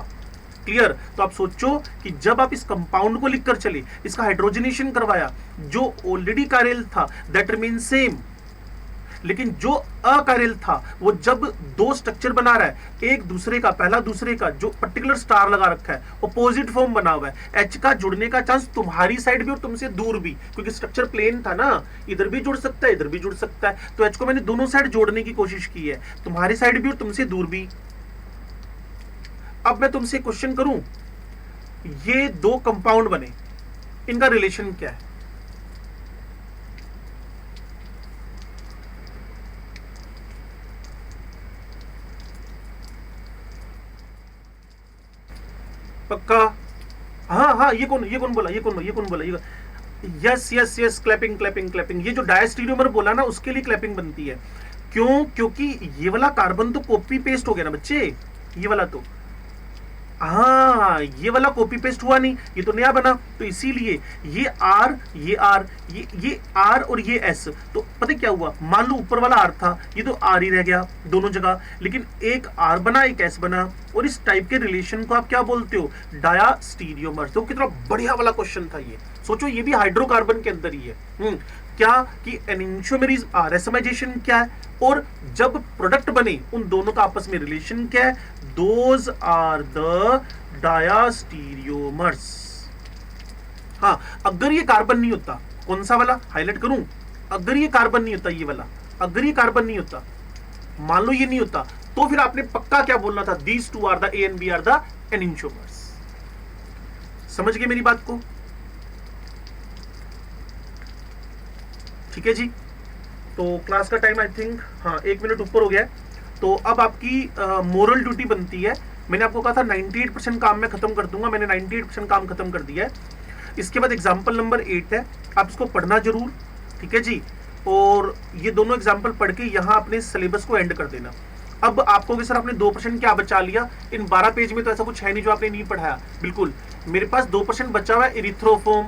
क्लियर? तो आप सोचो कि जब आप इस कंपाउंड को लिखकर चले, इसका हाइड्रोजनेशन करवाया, जो ऑलरेडी कारेल था दैट रिमेन सेम, लेकिन जो अकारेल था वो जब दो स्ट्रक्चर बना रहा है, एक दूसरे का, पहला दूसरे का, जो पर्टिकुलर स्टार लगा रखा है, अपोजिट फॉर्म बना हुआ है, एच का जुड़ने का चांस तुम्हारी साइड भी और तुमसे दूर भी, क्योंकि स्ट्रक्चर प्लेन था ना, इधर भी जुड़ सकता है, इधर भी जुड़ सकता है। तो एच को मैंने दोनों साइड जोड़ने की कोशिश की है, तुम्हारी साइड भी और तुमसे दूर भी। अब मैं तुमसे क्वेश्चन करूं, ये दो कंपाउंड बने, इनका रिलेशन क्या है? पक्का? हाँ हाँ, ये कौन बोला? Yes yes yes, clapping clapping clapping. ये जो डायस्टीरियोमर बोला ना, उसके लिए क्लैपिंग बनती है। क्यों? क्योंकि ये वाला कार्बन तो कॉपी पेस्ट हो गया ना बच्चे, ये वाला तो, हाँ, ये वाला कॉपी पेस्ट हुआ नहीं, ये तो नया बना। तो इसीलिए ये आर, ये आर और ये एस, तो पता क्या हुआ, मान लो ऊपर वाला आर था, ये तो आर ही रह गया दोनों जगह, लेकिन एक आर बना एक एस बना। और इस टाइप के रिलेशन को आप क्या बोलते हो? डायास्टीरियोमर। तो कितना बढ़िया वाला क्वेश्चन था ये। सोचो ये भी हाइड्रोकार्बन के अंदर ही है। क्या कि एनिंशोमेरिज रेसमाइजेशन क्या है, और जब प्रोडक्ट बने उन दोनों का आपस में रिलेशन क्या है? Those are the diastereomers. हाँ, अगर ये कार्बन नहीं होता, कौन सा वाला हाईलाइट करूं, अगर ये कार्बन नहीं होता, ये वाला, अगर ये कार्बन नहीं होता, मान लो ये नहीं होता, तो फिर आपने पक्का क्या बोलना था? These two are the A and B are the enantiomers. समझ गए मेरी बात को? ठीक है जी। तो क्लास का टाइम आई थिंक, हाँ, 1 मिनट ऊपर हो गया है। तो अब आपकी मोरल ड्यूटी बनती है। मैंने आपको कहा था 98% काम मैं खत्म कर दूंगा, मैंने 98% काम खत्म कर दिया है। इसके बाद एग्जाम्पल नंबर 8 है, आप इसको पढ़ना जरूर, ठीक है जी। और ये दोनों एग्जाम्पल पढ़ के यहाँ अपने सिलेबस को एंड कर देना। अब आपको कि सर आपने 2% क्या बचा लिया? इन 12 पेज में तो ऐसा कुछ है नहीं जो आपने नहीं पढ़ाया। बिल्कुल, मेरे पास 2% बचा हुआ है, इरिथ्रोफॉर्म,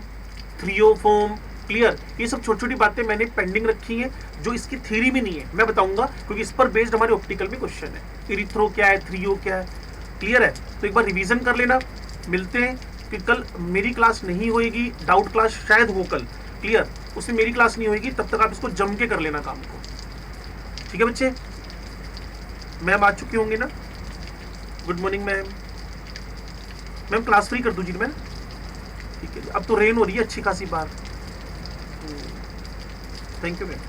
थ्रियोफॉर्म। क्लियर? ये सब छोटी छोटी बातें मैंने पेंडिंग रखी हैं, जो इसकी थ्योरी में नहीं है, मैं बताऊंगा, क्योंकि इस पर बेस्ड हमारे ऑप्टिकल में क्वेश्चन है। इरिथ्रो क्या है, थ्रियो क्या है, क्लियर है? तो एक बार रिवीजन कर लेना। मिलते हैं कि कल मेरी क्लास नहीं होएगी, डाउट क्लास शायद हो कल, क्लियर? उसमें मेरी क्लास नहीं होएगी, तब तक आप इसको जम के कर लेना काम को। ठीक है बच्चे? मैम आ चुकी होंगी ना? Good morning ma'am. Ma'am class free कर दूँ जी मैम? ठीक है, अब तो रेन हो रही है अच्छी खासी बार। Thank you ma'am,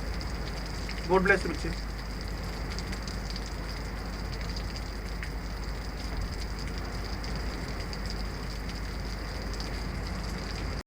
God bless you बच्चे।